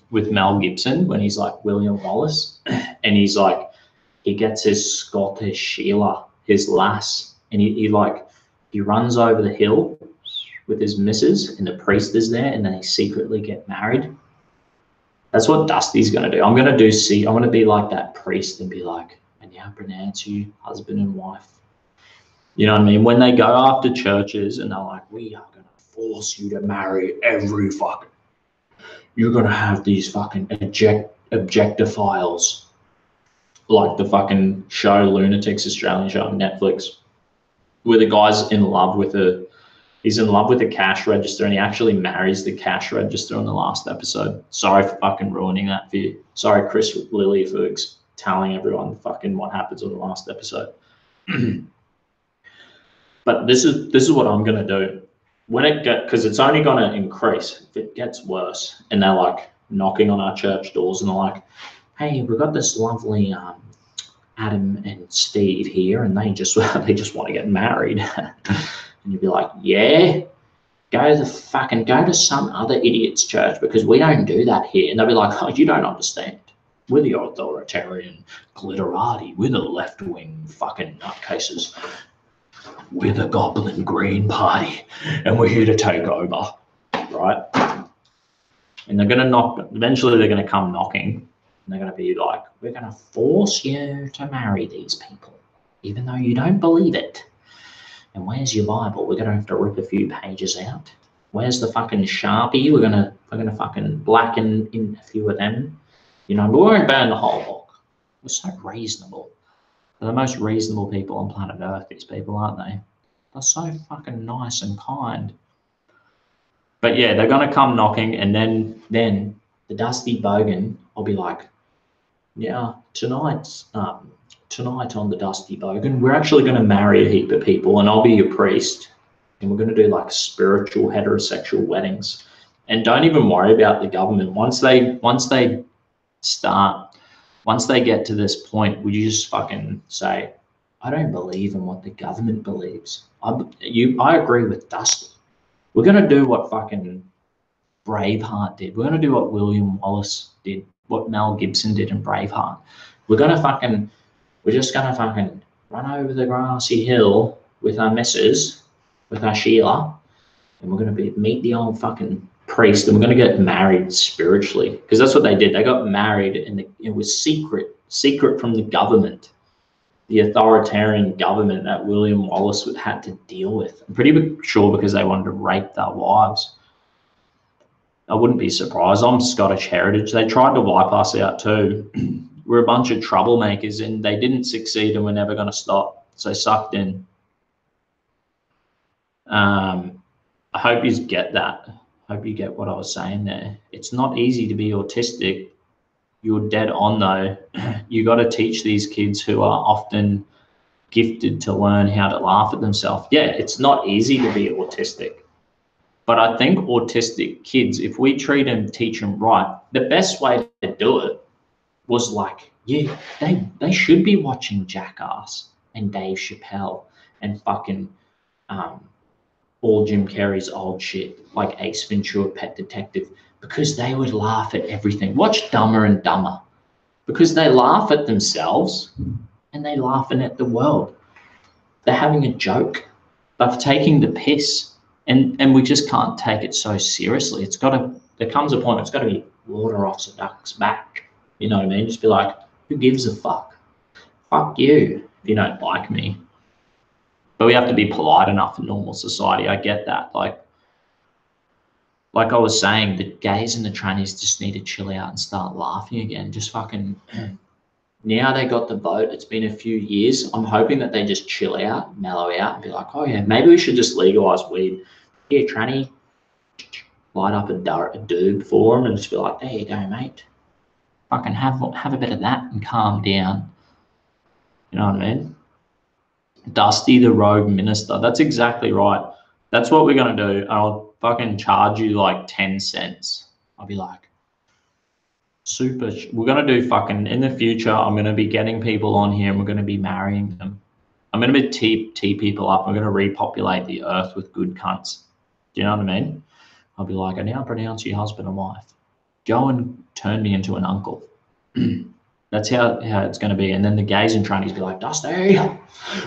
with Mel Gibson when he's like William Wallace, and he's like, he gets his Scottish Sheila, his lass, and he runs over the hill with his missus, and the priest is there, and then they secretly get married. That's what Dusty's going to do. I'm going to be like that priest and be like, I now pronounce you husband and wife. You know what I mean? When they go after churches and they're like, we are going to force you to marry every fucking, you're going to have these fucking objectophiles, like the fucking show Lunatics, Australian show on Netflix, where the guy's in love with he's in love with the cash register, and he actually marries the cash register on the last episode. Sorry for fucking ruining that for you. Sorry, Chris Lilly, for telling everyone fucking what happens on the last episode. But this is what I'm gonna do when because it's only gonna increase if it gets worse. And they're like knocking on our church doors, and they're like, "Hey, we've got this lovely Adam and Steve here, and they just want to get married." And you'd be like, "Yeah, go to some other idiot's church, because we don't do that here." And they'll be like, "Oh, you don't understand. We're the authoritarian glitterati. We're the left-wing fucking nutcases. We're the Goblin Green Party, and we're here to take over," right? And they're going to knock. Eventually, they're going to come knocking, and they're going to be like, "We're going to force you to marry these people, even though you don't believe it. And where's your Bible? We're going to have to rip a few pages out. Where's the fucking Sharpie? We're gonna fucking blacken in a few of them. You know, but we won't burn the whole book. We're so reasonable. They're the most reasonable people on planet Earth, these people, aren't they? They're so fucking nice and kind." But yeah, they're going to come knocking, and then the Dusty Bogan, I'll be like, "Yeah, tonight on the Dusty Bogan, we're actually going to marry a heap of people, and I'll be your priest, and we're going to do like spiritual heterosexual weddings. And don't even worry about the government. Once they get to this point, would you just fucking say, I don't believe in what the government believes. I agree with Dusty. We're going to do what fucking Braveheart did. We're going to do what William Wallace did, what Mel Gibson did in Braveheart. We're just going to fucking run over the grassy hill with our missus, with our Sheila, and we're going to meet the old fucking priest, and we're going to get married spiritually." Because that's what they did. They got married, and it was secret from the government, the authoritarian government that William Wallace had to deal with. I'm pretty sure because they wanted to rape their wives. I wouldn't be surprised. I'm Scottish heritage. They tried to wipe us out too. We're a bunch of troublemakers, and they didn't succeed, and we're never going to stop. So sucked in. I hope you get that. I hope you get what I was saying there. It's not easy to be autistic. You're dead on though. You got to teach these kids who are often gifted to learn how to laugh at themselves. Yeah, it's not easy to be autistic. But I think autistic kids, if we teach them right, the best way to do it was like, yeah, they should be watching Jackass and Dave Chappelle and fucking all Jim Carrey's old shit, like Ace Ventura, Pet Detective, because they would laugh at everything. Watch Dumber and Dumber, because they laugh at themselves and they laughing at the world. They're having a joke. They're taking the piss. And we just can't take it so seriously. There comes a point where it's got to be water off the duck's back. You know what I mean? Just be like, who gives a fuck? Fuck you if you don't like me. But we have to be polite enough in normal society. I get that. Like I was saying, the gays and the trannies just need to chill out and start laughing again. Just fucking, now they got the vote. It's been a few years. I'm hoping that they just chill out, mellow out, and be like, oh yeah, maybe we should just legalize weed. Here, tranny, light up a doob for them and just be like, there you go, mate. Fucking have a bit of that and calm down. You know what I mean? Dusty the rogue minister. That's exactly right. That's what we're going to do. I'll fucking charge you like 10 cents. I'll be like, we're going to do fucking, in the future, I'm going to be getting people on here and we're going to be marrying them. I'm going to be tee people up. I'm going to repopulate the earth with good cunts. Do you know what I mean? I'll be like, I now pronounce you husband and wife. Go and turn me into an uncle. That's how it's going to be. And then the gays and trannies be like, Dusty,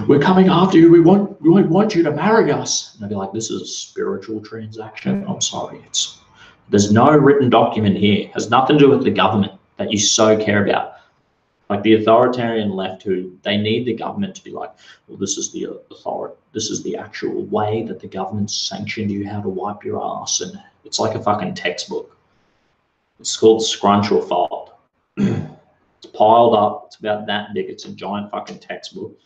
we're coming after you. We want you to marry us. And I'll be like, this is a spiritual transaction. I'm sorry. There's no written document here. It has nothing to do with the government that you so care about. Like the authoritarian left, they need the government to be like, well, this is the authority. This is the actual way that the government sanctioned you how to wipe your ass. And it's like a fucking textbook. It's called Scrunch or Fold. It's piled up. It's about that big. It's a giant fucking textbook.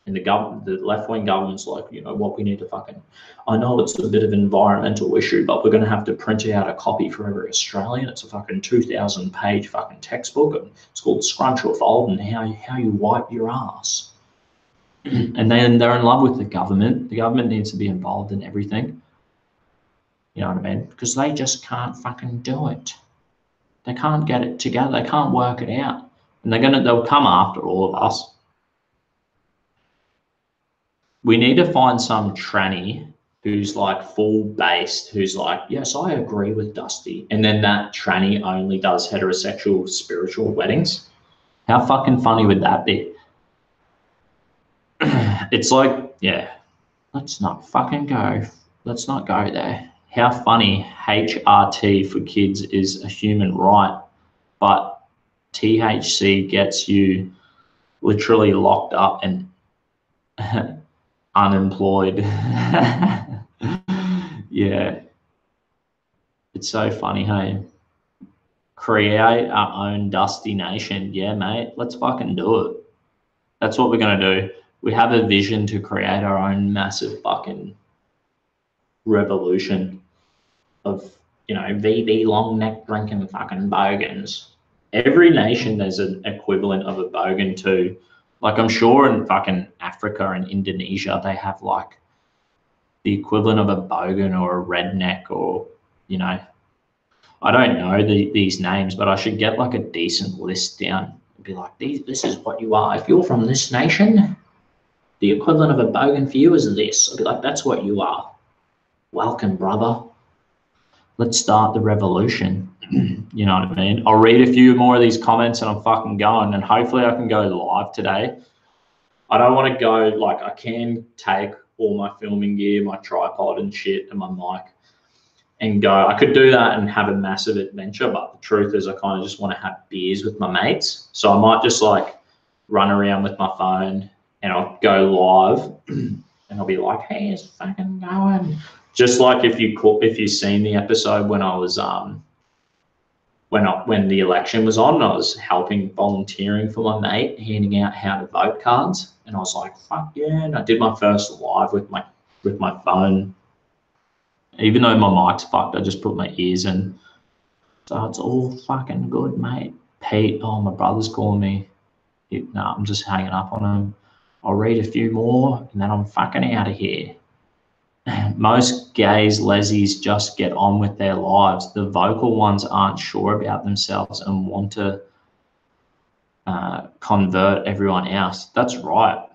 And the left-wing government's like, you know what, we need to fucking, I know it's a bit of an environmental issue, but we're going to have to print out a copy for every Australian. It's a fucking 2,000-page fucking textbook. And it's called Scrunch or Fold and how you wipe your ass. And then they're in love with the government. The government needs to be involved in everything. You know what I mean? Because they just can't fucking do it. They can't get it together. They can't work it out. And they'll come after all of us. We need to find some tranny who's like full based, who's like, yes, I agree with Dusty. And then that tranny only does heterosexual spiritual weddings. How fucking funny would that be? It's like, yeah, let's not fucking go. Let's not go there. How funny HRT for kids is a human right, but THC gets you literally locked up and unemployed. Yeah. It's so funny, hey? Create our own Dusty Nation. Yeah, mate, let's fucking do it. That's what we're going to do. We have a vision to create our own massive fucking revolution of, you know, VB long neck drinking fucking bogans. Every nation there's an equivalent of a bogan too. Like I'm sure in fucking Africa and Indonesia they have like the equivalent of a bogan or a redneck or, you know, I don't know these names, but I should get like a decent list down and be like, this is what you are. If you're from this nation, the equivalent of a bogan for you is this. I'll be like, that's what you are. Welcome, brother. Let's start the revolution. You know what I mean? I'll read a few more of these comments and I'm fucking going, and hopefully I can go live today. I don't want to go, like, I can take all my filming gear, my tripod and shit and my mic and go. I could do that and have a massive adventure, but the truth is I kind of just want to have beers with my mates. So I might just like run around with my phone and I'll go live and I'll be like, hey, it's fucking going. Just like if you've seen the episode when I was when the election was on, I was volunteering for my mate, handing out how to vote cards, and I was like, fuck yeah! And I did my first live with my phone, even though my mic's fucked. I just put my ears in, so it's all fucking good, mate. Pete, oh, my brother's calling me. No, I'm just hanging up on him. I'll read a few more, and then I'm fucking out of here. Most gays, lesies just get on with their lives. The vocal ones aren't sure about themselves and want to convert everyone else. That's right.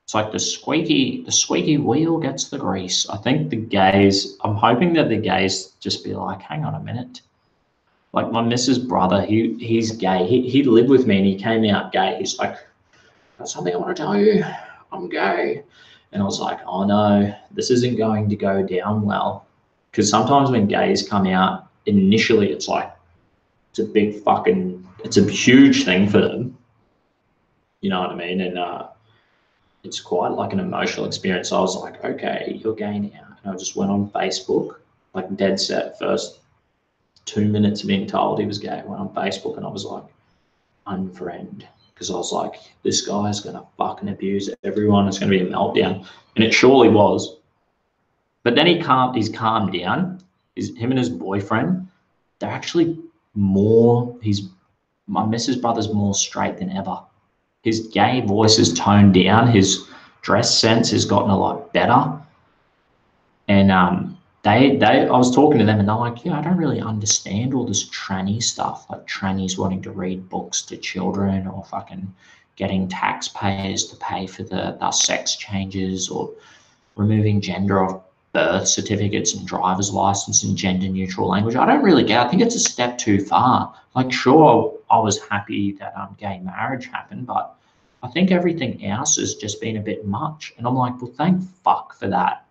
It's like the squeaky wheel gets the grease. I think the gays, I'm hoping that the gays just be like, hang on a minute. Like my missus' brother, he's gay. He lived with me and he came out gay. He's like, that's something I want to tell you. I'm gay. And I was like, oh no, this isn't going to go down well. Because sometimes when gays come out, initially it's like, it's a huge thing for them. You know what I mean? And it's quite like an emotional experience. So I was like, okay, you're gay now. And I just went on Facebook, like dead set, first 2 minutes of being told he was gay, I went on Facebook and I was like, unfriend. Because I was like, this guy's going to fucking abuse everyone. It's going to be a meltdown. And it surely was. But then he's calmed down. Him and his boyfriend, they're actually my missus brother's more straight than ever. His gay voice is toned down. His dress sense has gotten a lot better. And I was talking to them and they're like, yeah, I don't really understand all this tranny stuff, like trannies wanting to read books to children or fucking getting taxpayers to pay for their sex changes or removing gender off birth certificates and driver's license and gender neutral language. I don't really get it. I think it's a step too far. Like, sure, I was happy that gay marriage happened, but I think everything else has just been a bit much. And I'm like, well, thank fuck for that.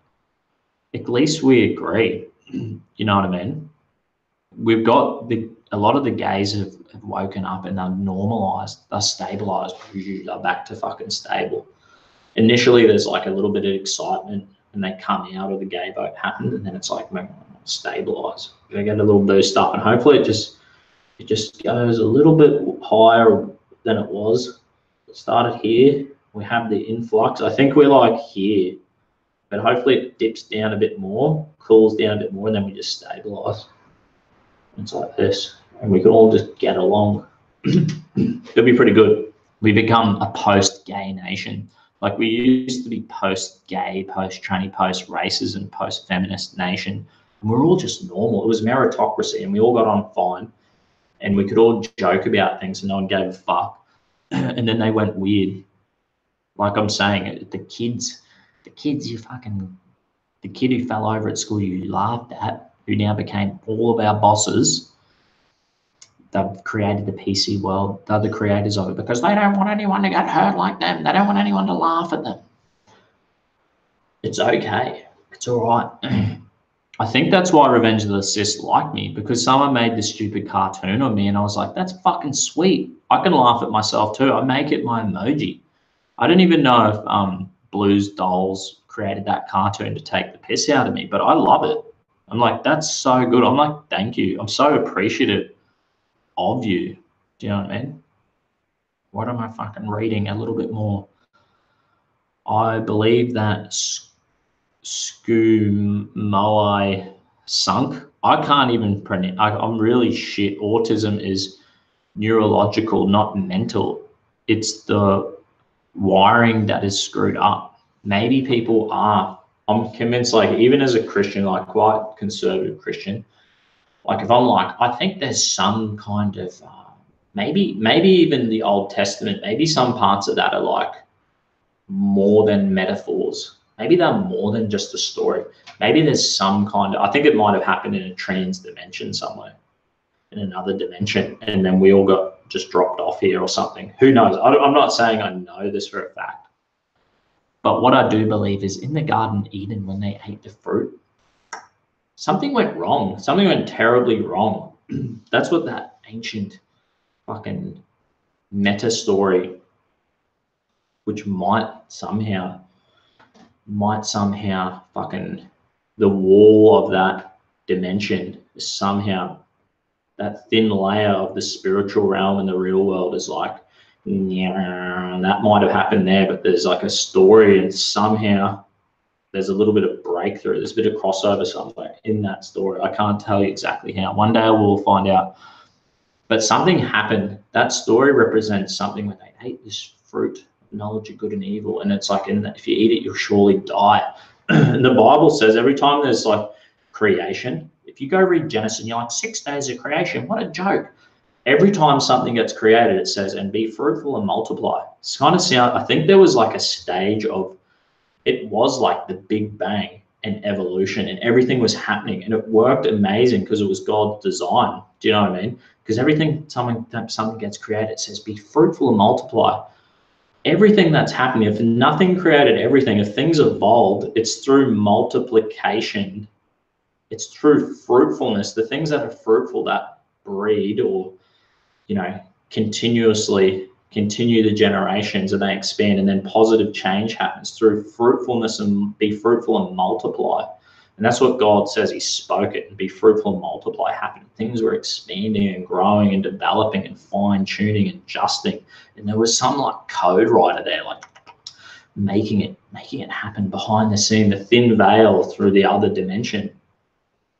At least we agree. You know what I mean? We've got a lot of the gays have woken up and they're normalized, they're stabilized, they're back to fucking stable. Initially, there's like a little bit of excitement and they come out of the gay vote happened, and then it's like, man, stabilize. They get a little boost up, and hopefully it just goes a little bit higher than it was. It started here. We have the influx. I think we're like here. But hopefully it dips down a bit more, cools down a bit more, and then we just stabilize. It's like this. And we can all just get along. It'll be pretty good. We become a post-gay nation. Like, we used to be post-gay, post-tranny, post-racism, post-feminist nation. And we're all just normal. It was meritocracy, and we all got on fine. And we could all joke about things, and no one gave a fuck. And then they went weird. Like I'm saying, the kid who fell over at school you laughed at, who now became all of our bosses, they've created the PC world. They're the creators of it because they don't want anyone to get hurt like them. They don't want anyone to laugh at them. It's okay. It's all right. I think that's why Revenge of the Cis liked me, because someone made this stupid cartoon of me and I was like, that's fucking sweet. I can laugh at myself too. I make it my emoji. I don't even know if Blues Dolls created that cartoon to take the piss out of me, but I love it. I'm like, that's so good. I'm like, thank you. I'm so appreciative of you. Do you know what I mean? What am I fucking reading a little bit more? I believe that Skumoai sunk. I can't even pronounce. I'm really shit. Autism is neurological, not mental. It's the wiring that is screwed up. Maybe people are. I'm convinced, like, even as a Christian, like quite conservative Christian, like if I'm like, I think there's some kind of maybe even the Old Testament, maybe some parts of that are like more than metaphors. Maybe they're more than just a story. Maybe there's some kind of, I think it might have happened in a trans dimension somewhere, in another dimension, and then we all got just dropped off here or something. Who knows? I'm not saying I know this for a fact. But what I do believe is in the Garden of Eden, when they ate the fruit, something went wrong. Something went terribly wrong. That's what that ancient fucking meta story, which might somehow fucking, the wall of that dimension is somehow, that thin layer of the spiritual realm and the real world is like, yeah, that might have happened there, but there's like a story and somehow there's a little bit of breakthrough. There's a bit of crossover somewhere in that story. I can't tell you exactly how. One day we'll find out. But something happened. That story represents something when they ate this fruit, knowledge of good and evil. And it's like, if you eat it, you'll surely die. And the Bible says every time there's like creation, if you go read Genesis and you're like, 6 days of creation, what a joke. Every time something gets created, it says, and be fruitful and multiply. It's kind of I think there was like a stage of, it was like the Big Bang and evolution and everything was happening and it worked amazing because it was God's design. Do you know what I mean? Because something gets created, it says, be fruitful and multiply. everything that's happening, if nothing created everything, if things evolved, it's through multiplication. It's through fruitfulness. The things that are fruitful that breed or, continuously continue the generations and they expand, and then positive change happens through fruitfulness, and be fruitful and multiply. And that's what God says. He spoke it, and be fruitful and multiply happened. Things were expanding and growing and developing and fine tuning and adjusting. And there was some like code writer there, like making it happen behind the scene. The thin veil through the other dimension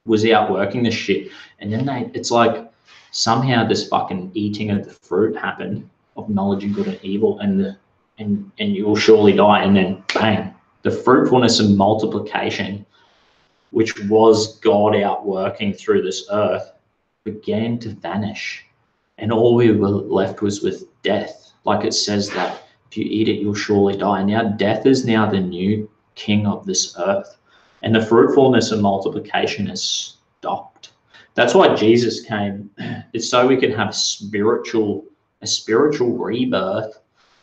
was outworking the shit. And then it's like somehow this fucking eating of the fruit happened of knowledge of good and evil, and you will surely die. And then bang, the fruitfulness and multiplication, which was God outworking through this earth, began to vanish. And all we were left was with death. Like it says that if you eat it, you'll surely die. And now death is now the new king of this earth. And the fruitfulness and multiplication has stopped. That's why Jesus came. It's so we can have a spiritual rebirth.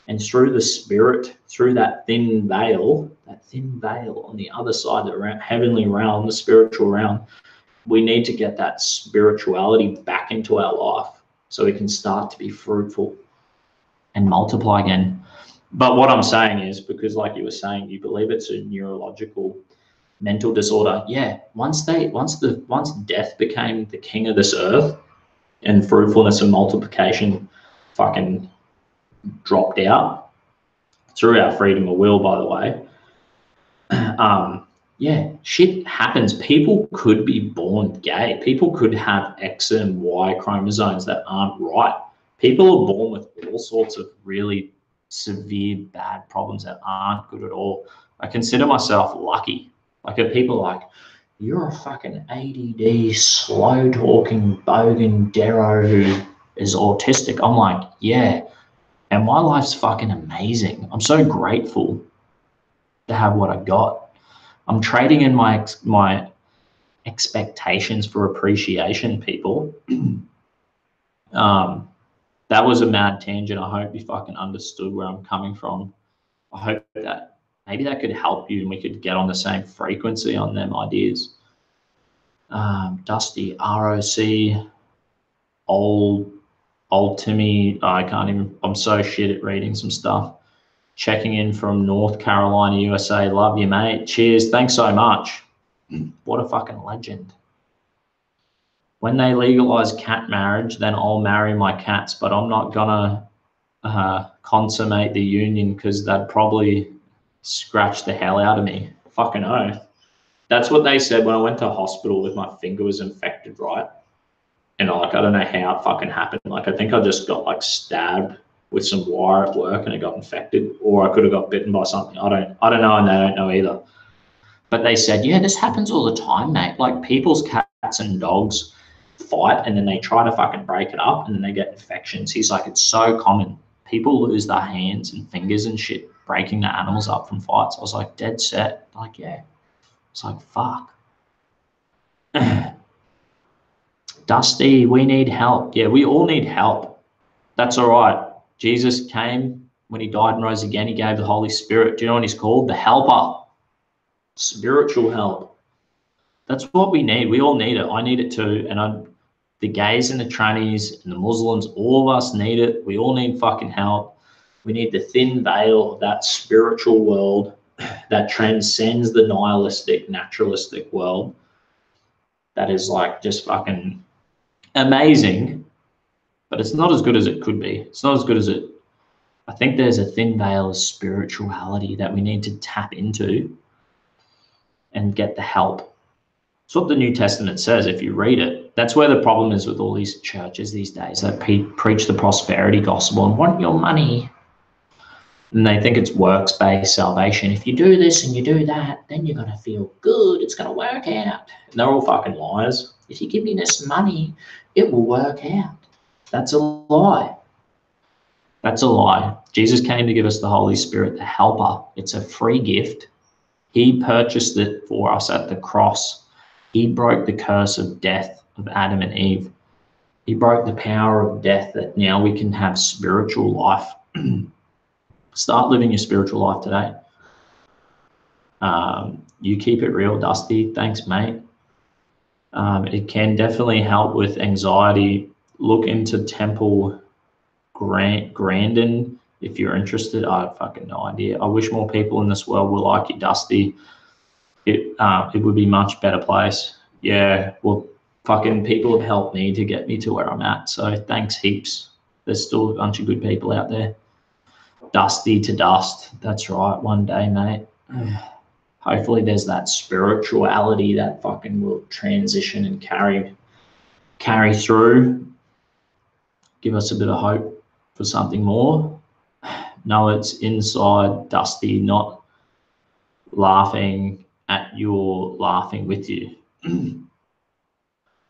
And through the spirit, through that thin veil on the other side, the heavenly realm, the spiritual realm, we need to get that spirituality back into our life so we can start to be fruitful and multiply again. But what I'm saying is, because like you were saying, you believe it's a neurological mental disorder. Yeah, once death became the king of this earth and fruitfulness and multiplication fucking dropped out through our freedom of will, by the way. Yeah, shit happens. People could be born gay. People could have X and Y chromosomes that aren't right. People are born with all sorts of really severe bad problems that aren't good at all. I consider myself lucky. Like, if people are like, you're a fucking ADD, slow talking bogan Dero who is autistic, I'm like, yeah. And my life's fucking amazing. I'm so grateful to have what I got. I'm trading in my expectations for appreciation, people. That was a mad tangent. I hope you fucking understood where I'm coming from. I hope that maybe that could help you and we could get on the same frequency on them ideas. Dusty, ROC, old Timmy, I'm so shit at reading some stuff. Checking in from North Carolina, USA. Love you, mate. Cheers. Thanks so much. What a fucking legend. When they legalize cat marriage, then I'll marry my cats, but I'm not gonna consummate the union because they'd probably scratch the hell out of me. Fucking oath. That's what they said when I went to hospital with my finger was infected, right? And I don't know how it fucking happened. Like, I think I just got like stabbed with some wire at work and it got infected, or I could have got bitten by something. I don't know, and they don't know either. But they said, yeah, this happens all the time, mate. Like, people's cats and dogs fight and then they try to fucking break it up and then they get infections. He's like, it's so common. People lose their hands and fingers and shit breaking the animals up from fights. I was like, dead set. Like, yeah. It's like, fuck. Dusty, we need help. Yeah, we all need help. That's all right. Jesus came, when he died and rose again, he gave the Holy Spirit. Do you know what he's called? The helper. Spiritual help. That's what we need. We all need it. I need it too. And the gays and the trannies and the Muslims, all of us need it. We all need fucking help. We need the thin veil of that spiritual world that transcends the nihilistic, naturalistic world. That is like just fucking amazing, but it's not as good as it could be. It's not as good as it. I think there's a thin veil of spirituality that we need to tap into and get the help. It's what the New Testament says if you read it. That's where the problem is with all these churches these days that preach the prosperity gospel and want your money. And they think it's works-based salvation. If you do this and you do that, then you're going to feel good. It's going to work out. And they're all fucking liars. If you give me this money, it will work out. That's a lie. That's a lie. Jesus came to give us the Holy Spirit, the helper. It's a free gift. He purchased it for us at the cross. He broke the curse of death of Adam and Eve. He broke the power of death that now we can have spiritual life. Start living your spiritual life today. You keep it real, Dusty. Thanks, mate. It can definitely help with anxiety. Look into Temple Grandin if you're interested. I have fucking no idea. I wish more people in this world were like you, Dusty. It would be a much better place. Yeah, well, fucking people have helped me to get me to where I'm at. So thanks heaps. There's still a bunch of good people out there. Dusty to dust. That's right. One day, mate. Hopefully there's that spirituality that fucking will transition and carry through. Give us a bit of hope for something more. No, it's inside, Dusty, not laughing at your laughing with you.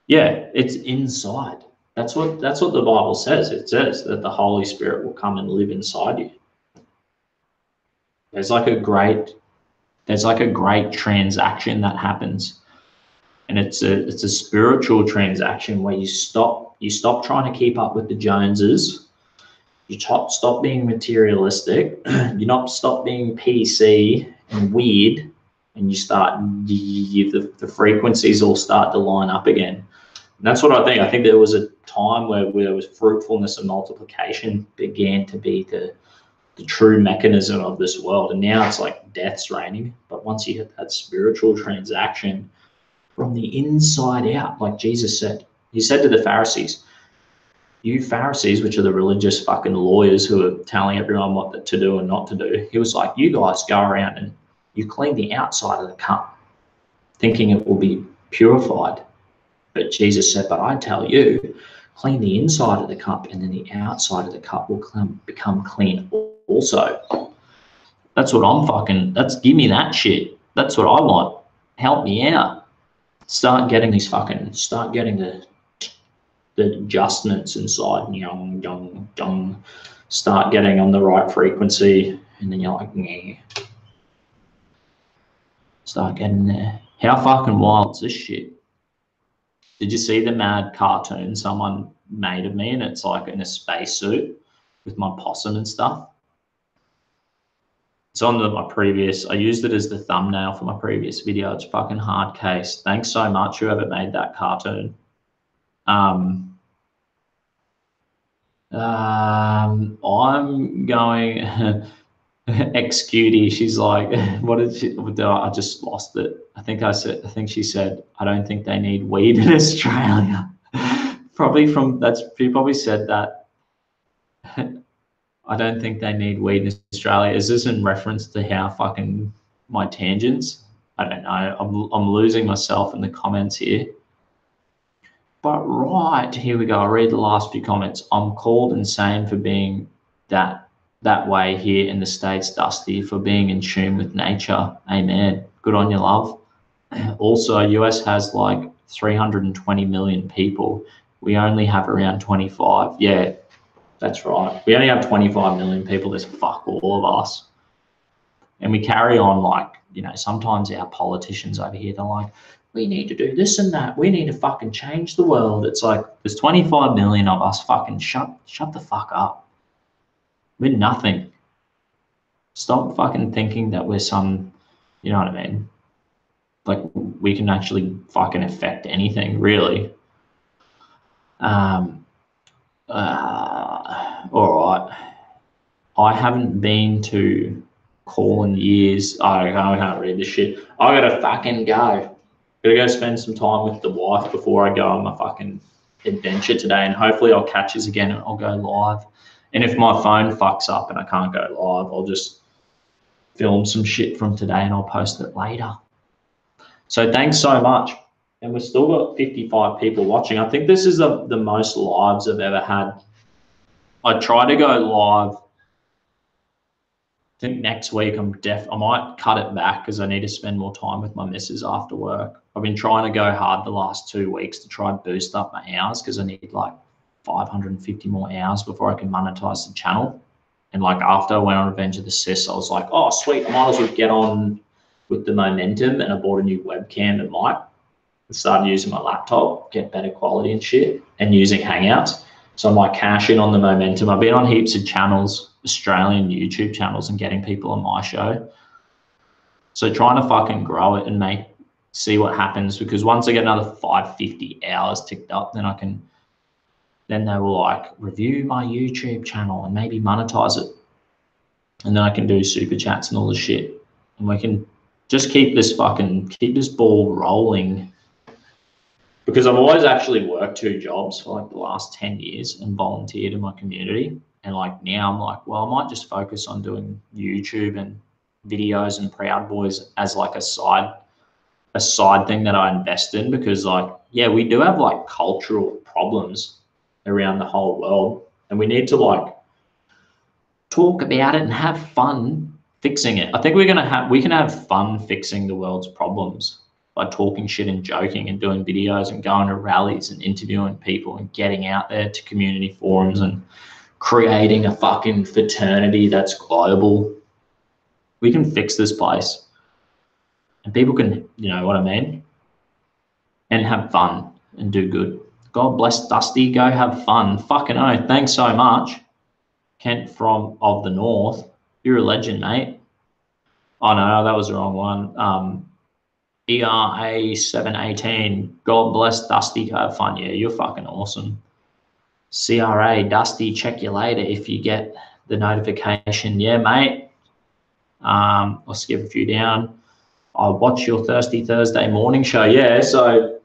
Yeah, it's inside. That's what the Bible says. It says that the Holy Spirit will come and live inside you. There's like a great transaction that happens, and it's a spiritual transaction where you stop trying to keep up with the Joneses. You stop being materialistic. Stop being PC and weird, and you start the frequencies all start to line up again. And that's what I think. I think there was a time where there was fruitfulness and multiplication began to be the true mechanism of this world, and now it's like death's reigning. But once you hit that spiritual transaction from the inside out, like Jesus said, he said to the Pharisees, you Pharisees, which are the religious fucking lawyers who are telling everyone what to do and not to do, he was like, you guys go around and you clean the outside of the cup thinking it will be purified. But Jesus said, but I tell you, clean the inside of the cup, and then the outside of the cup will become clean also. That's what give me that shit. That's what I want. Help me out. Start getting the adjustments inside. Start getting on the right frequency, and then you're like, yeah. Start getting there. How fucking wild is this shit? Did you see the mad cartoon someone made of me, and it's like in a spacesuit with my possum and stuff? It's on my previous, I used it as the thumbnail for my previous video. It's fucking hard case. Thanks so much, whoever made that cartoon. I'm going ex-cutie. She's like, what did she do? I just lost it. I think she said, I don't think they need weed in Australia. She probably said that. I don't think they need weed in Australia. Is this in reference to how fucking my tangents? I don't know. I'm losing myself in the comments here. But right, here we go. I'll read the last few comments. I'm called insane for being that way here in the States, Dusty, for being in tune with nature. Amen. Good on you, love. Also, US has like 320 million people. We only have around 25. Yeah, that's right. We only have 25 million people. There's fuck all of us. And we carry on like, sometimes our politicians over here, they're like, we need to do this and that. We need to fucking change the world. It's like, there's 25 million of us. Fucking shut the fuck up. We're nothing. Stop fucking thinking that we're some, you know what I mean? Like, we can actually fucking affect anything, really. All right. I haven't been to call in years. I can't read this shit. I gotta fucking go. Gotta go spend some time with the wife before I go on my fucking adventure today, and hopefully I'll catch us again and I'll go live. And if my phone fucks up and I can't go live, I'll just film some shit from today and I'll post it later. So thanks so much. And we've still got 55 people watching. I think this is the most lives I've ever had. I try to go live. I think next week I might cut it back because I need to spend more time with my missus after work. I've been trying to go hard the last 2 weeks to try and boost up my hours because I need like 550 more hours before I can monetize the channel. And like after I went on Revenge of the Sis, I was like, oh sweet, I might as well get on with the momentum, and I bought a new webcam and mic. I started using my laptop, get better quality and shit, and using Hangouts. So I'm like cashing on the momentum. I've been on heaps of channels Australian YouTube channels and getting people on my show. So trying to fucking grow it and see what happens, because once I get another 550 hours ticked up, then they will like review my YouTube channel and maybe monetize it. And then I can do super chats and all the shit. And we can just keep this ball rolling. Because I've always actually worked 2 jobs for like the last 10 years and volunteered in my community. And like now I'm like, well, I might just focus on doing YouTube and videos and Proud Boys as like a side thing that I invest in, because like, yeah, we do have like cultural problems around the whole world, and we need to like talk about it and have fun fixing it. I think we can have fun fixing the world's problems by talking shit and joking and doing videos and going to rallies and interviewing people and getting out there to community forums and creating a fucking fraternity that's global. We can fix this place and people can, you know what I mean, and have fun and do good. God bless Dusty. Go have fun. Fucking oath. Thanks so much. Kent of the North. You're a legend, mate. Oh, no, that was the wrong one. ERA 718. God bless Dusty. Go have fun. Yeah, you're fucking awesome. CRA, Dusty, check you later if you get the notification. Yeah, mate. I'll skip a few down. I'll watch your Thirsty Thursday morning show. Yeah, so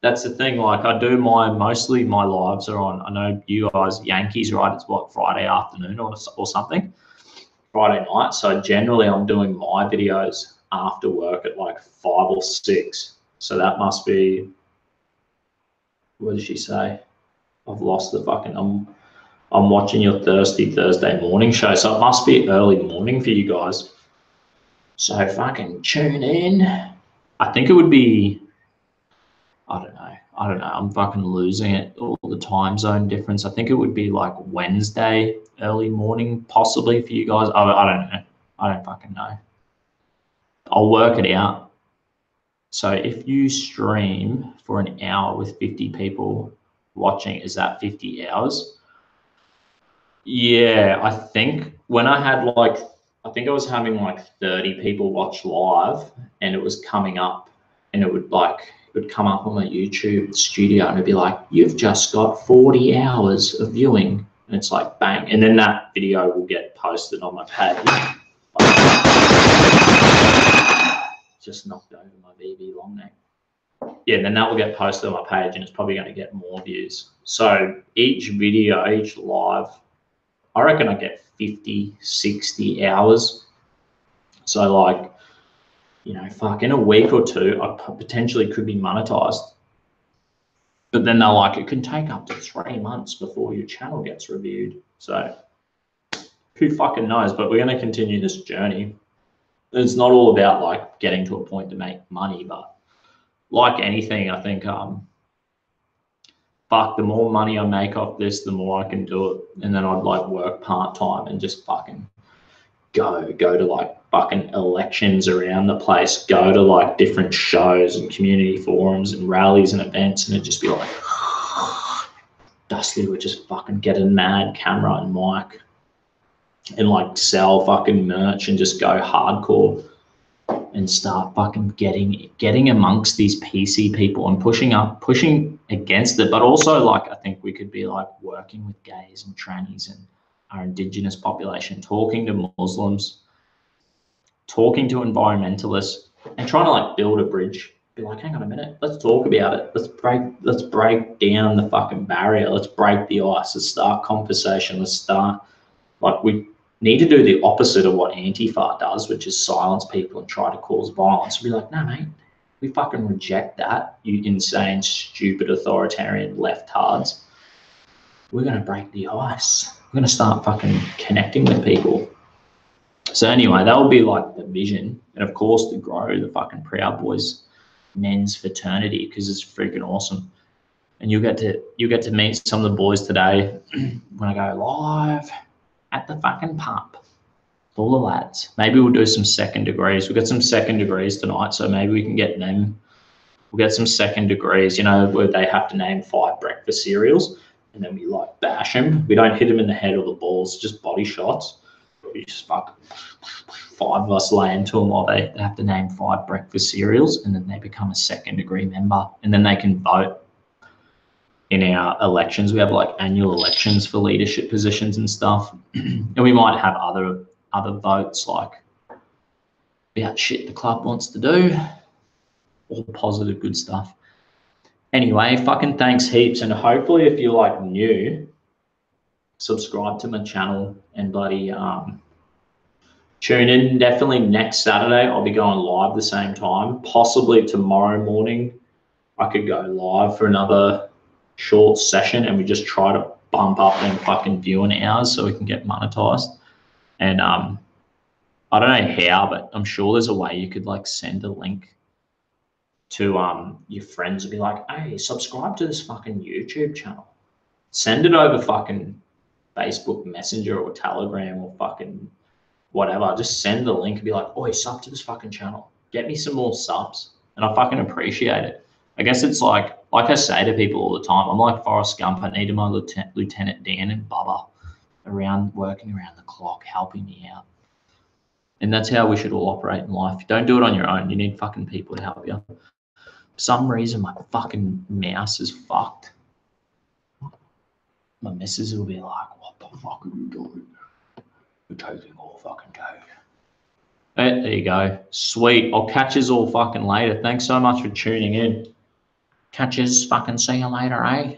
that's the thing. Like I do mostly my lives are on, I know you guys, Yankees, right? It's what, Friday afternoon or something, Friday night. So generally I'm doing my videos after work at like 5 or 6. So that must be, what did she say? I've lost the fucking, I'm watching your Thirsty Thursday morning show. So it must be early morning for you guys. So fucking tune in. I think it would be, I don't know. I'm fucking losing it, all the time zone difference. I think it would be like Wednesday, early morning, possibly for you guys. I don't know. I don't fucking know. I'll work it out. So if you stream for an hour with 50 people watching, is that 50 hours? Yeah, I think when I had like, I think I was having like 30 people watch live, and it was coming up, and it would come up on my YouTube studio, and it'd be like, you've just got 40 hours of viewing. And it's like, bang. And then that video will get posted on my page. Just knocked over my BB long neck. Yeah, then that will get posted on my page, and it's probably going to get more views. So each video, each live, I reckon I get 50, 60 hours. So like, you know, fuck, in a week or 2, I potentially could be monetized. But then they're like, it can take up to 3 months before your channel gets reviewed. So who fucking knows? But we're going to continue this journey. It's not all about like getting to a point to make money, but like anything, I think, fuck, the more money I make off this, the more I can do it. And then I'd like work part-time and just fucking go to like fucking elections around the place, go to like different shows and community forums and rallies and events, and it'd just be like, Dusty would just fucking get a mad camera and mic and like sell fucking merch and just go hardcore and start fucking getting amongst these PC people and pushing against it. But also, like, I think we could be like working with gays and trannies and our Indigenous population, talking to Muslims, talking to environmentalists, and trying to like build a bridge. Be like, hang on a minute, let's talk about it. Let's break down the fucking barrier. Let's break the ice. Let's start conversation. Let's start, like, we need to do the opposite of what Antifa does, which is silence people and try to cause violence. Be like, no, mate, we fucking reject that, you insane, stupid, authoritarian leftards. We're going to break the ice. We're going to start fucking connecting with people. So anyway, that would be like the vision. And of course, to grow the fucking Proud Boys men's fraternity, because it's freaking awesome. And you'll get to meet some of the boys today when I go live at the fucking pub. All the lads. Maybe we'll do some second degrees. We've got some second degrees tonight, so maybe we can get them. We'll get some second degrees, you know, where they have to name 5 breakfast cereals. and then we like bash him. We don't hit him in the head or the balls, just body shots. We just fuck 5 of us lay into them while they have to name 5 breakfast cereals, and then they become a second-degree member, and then they can vote in our elections. We have like annual elections for leadership positions and stuff, and we might have other votes like about shit the club wants to do, all positive good stuff. Anyway, fucking thanks heaps, and hopefully if you're like new, subscribe to my channel and bloody tune in. Definitely next Saturday I'll be going live the same time. Possibly tomorrow morning I could go live for another short session, and we just try to bump up them fucking viewing hours so we can get monetized. And I don't know how, but I'm sure there's a way you could like send a link to your friends and be like, hey, subscribe to this fucking YouTube channel. Send it over fucking Facebook Messenger or Telegram or fucking whatever. Just send the link and be like, oi, sub to this fucking channel. Get me some more subs. And I fucking appreciate it. I guess it's like I say to people all the time, I'm like Forrest Gump. I need my Lieutenant Dan and Bubba working around the clock, helping me out. And that's how we should all operate in life. Don't do it on your own. You need fucking people to help you. For some reason, my fucking mouse is fucked. My missus will be like, what the fuck are you doing? You're taking all fucking day. There you go. Sweet. I'll catch yous all fucking later. Thanks so much for tuning in. Catch yous fucking see you later, eh?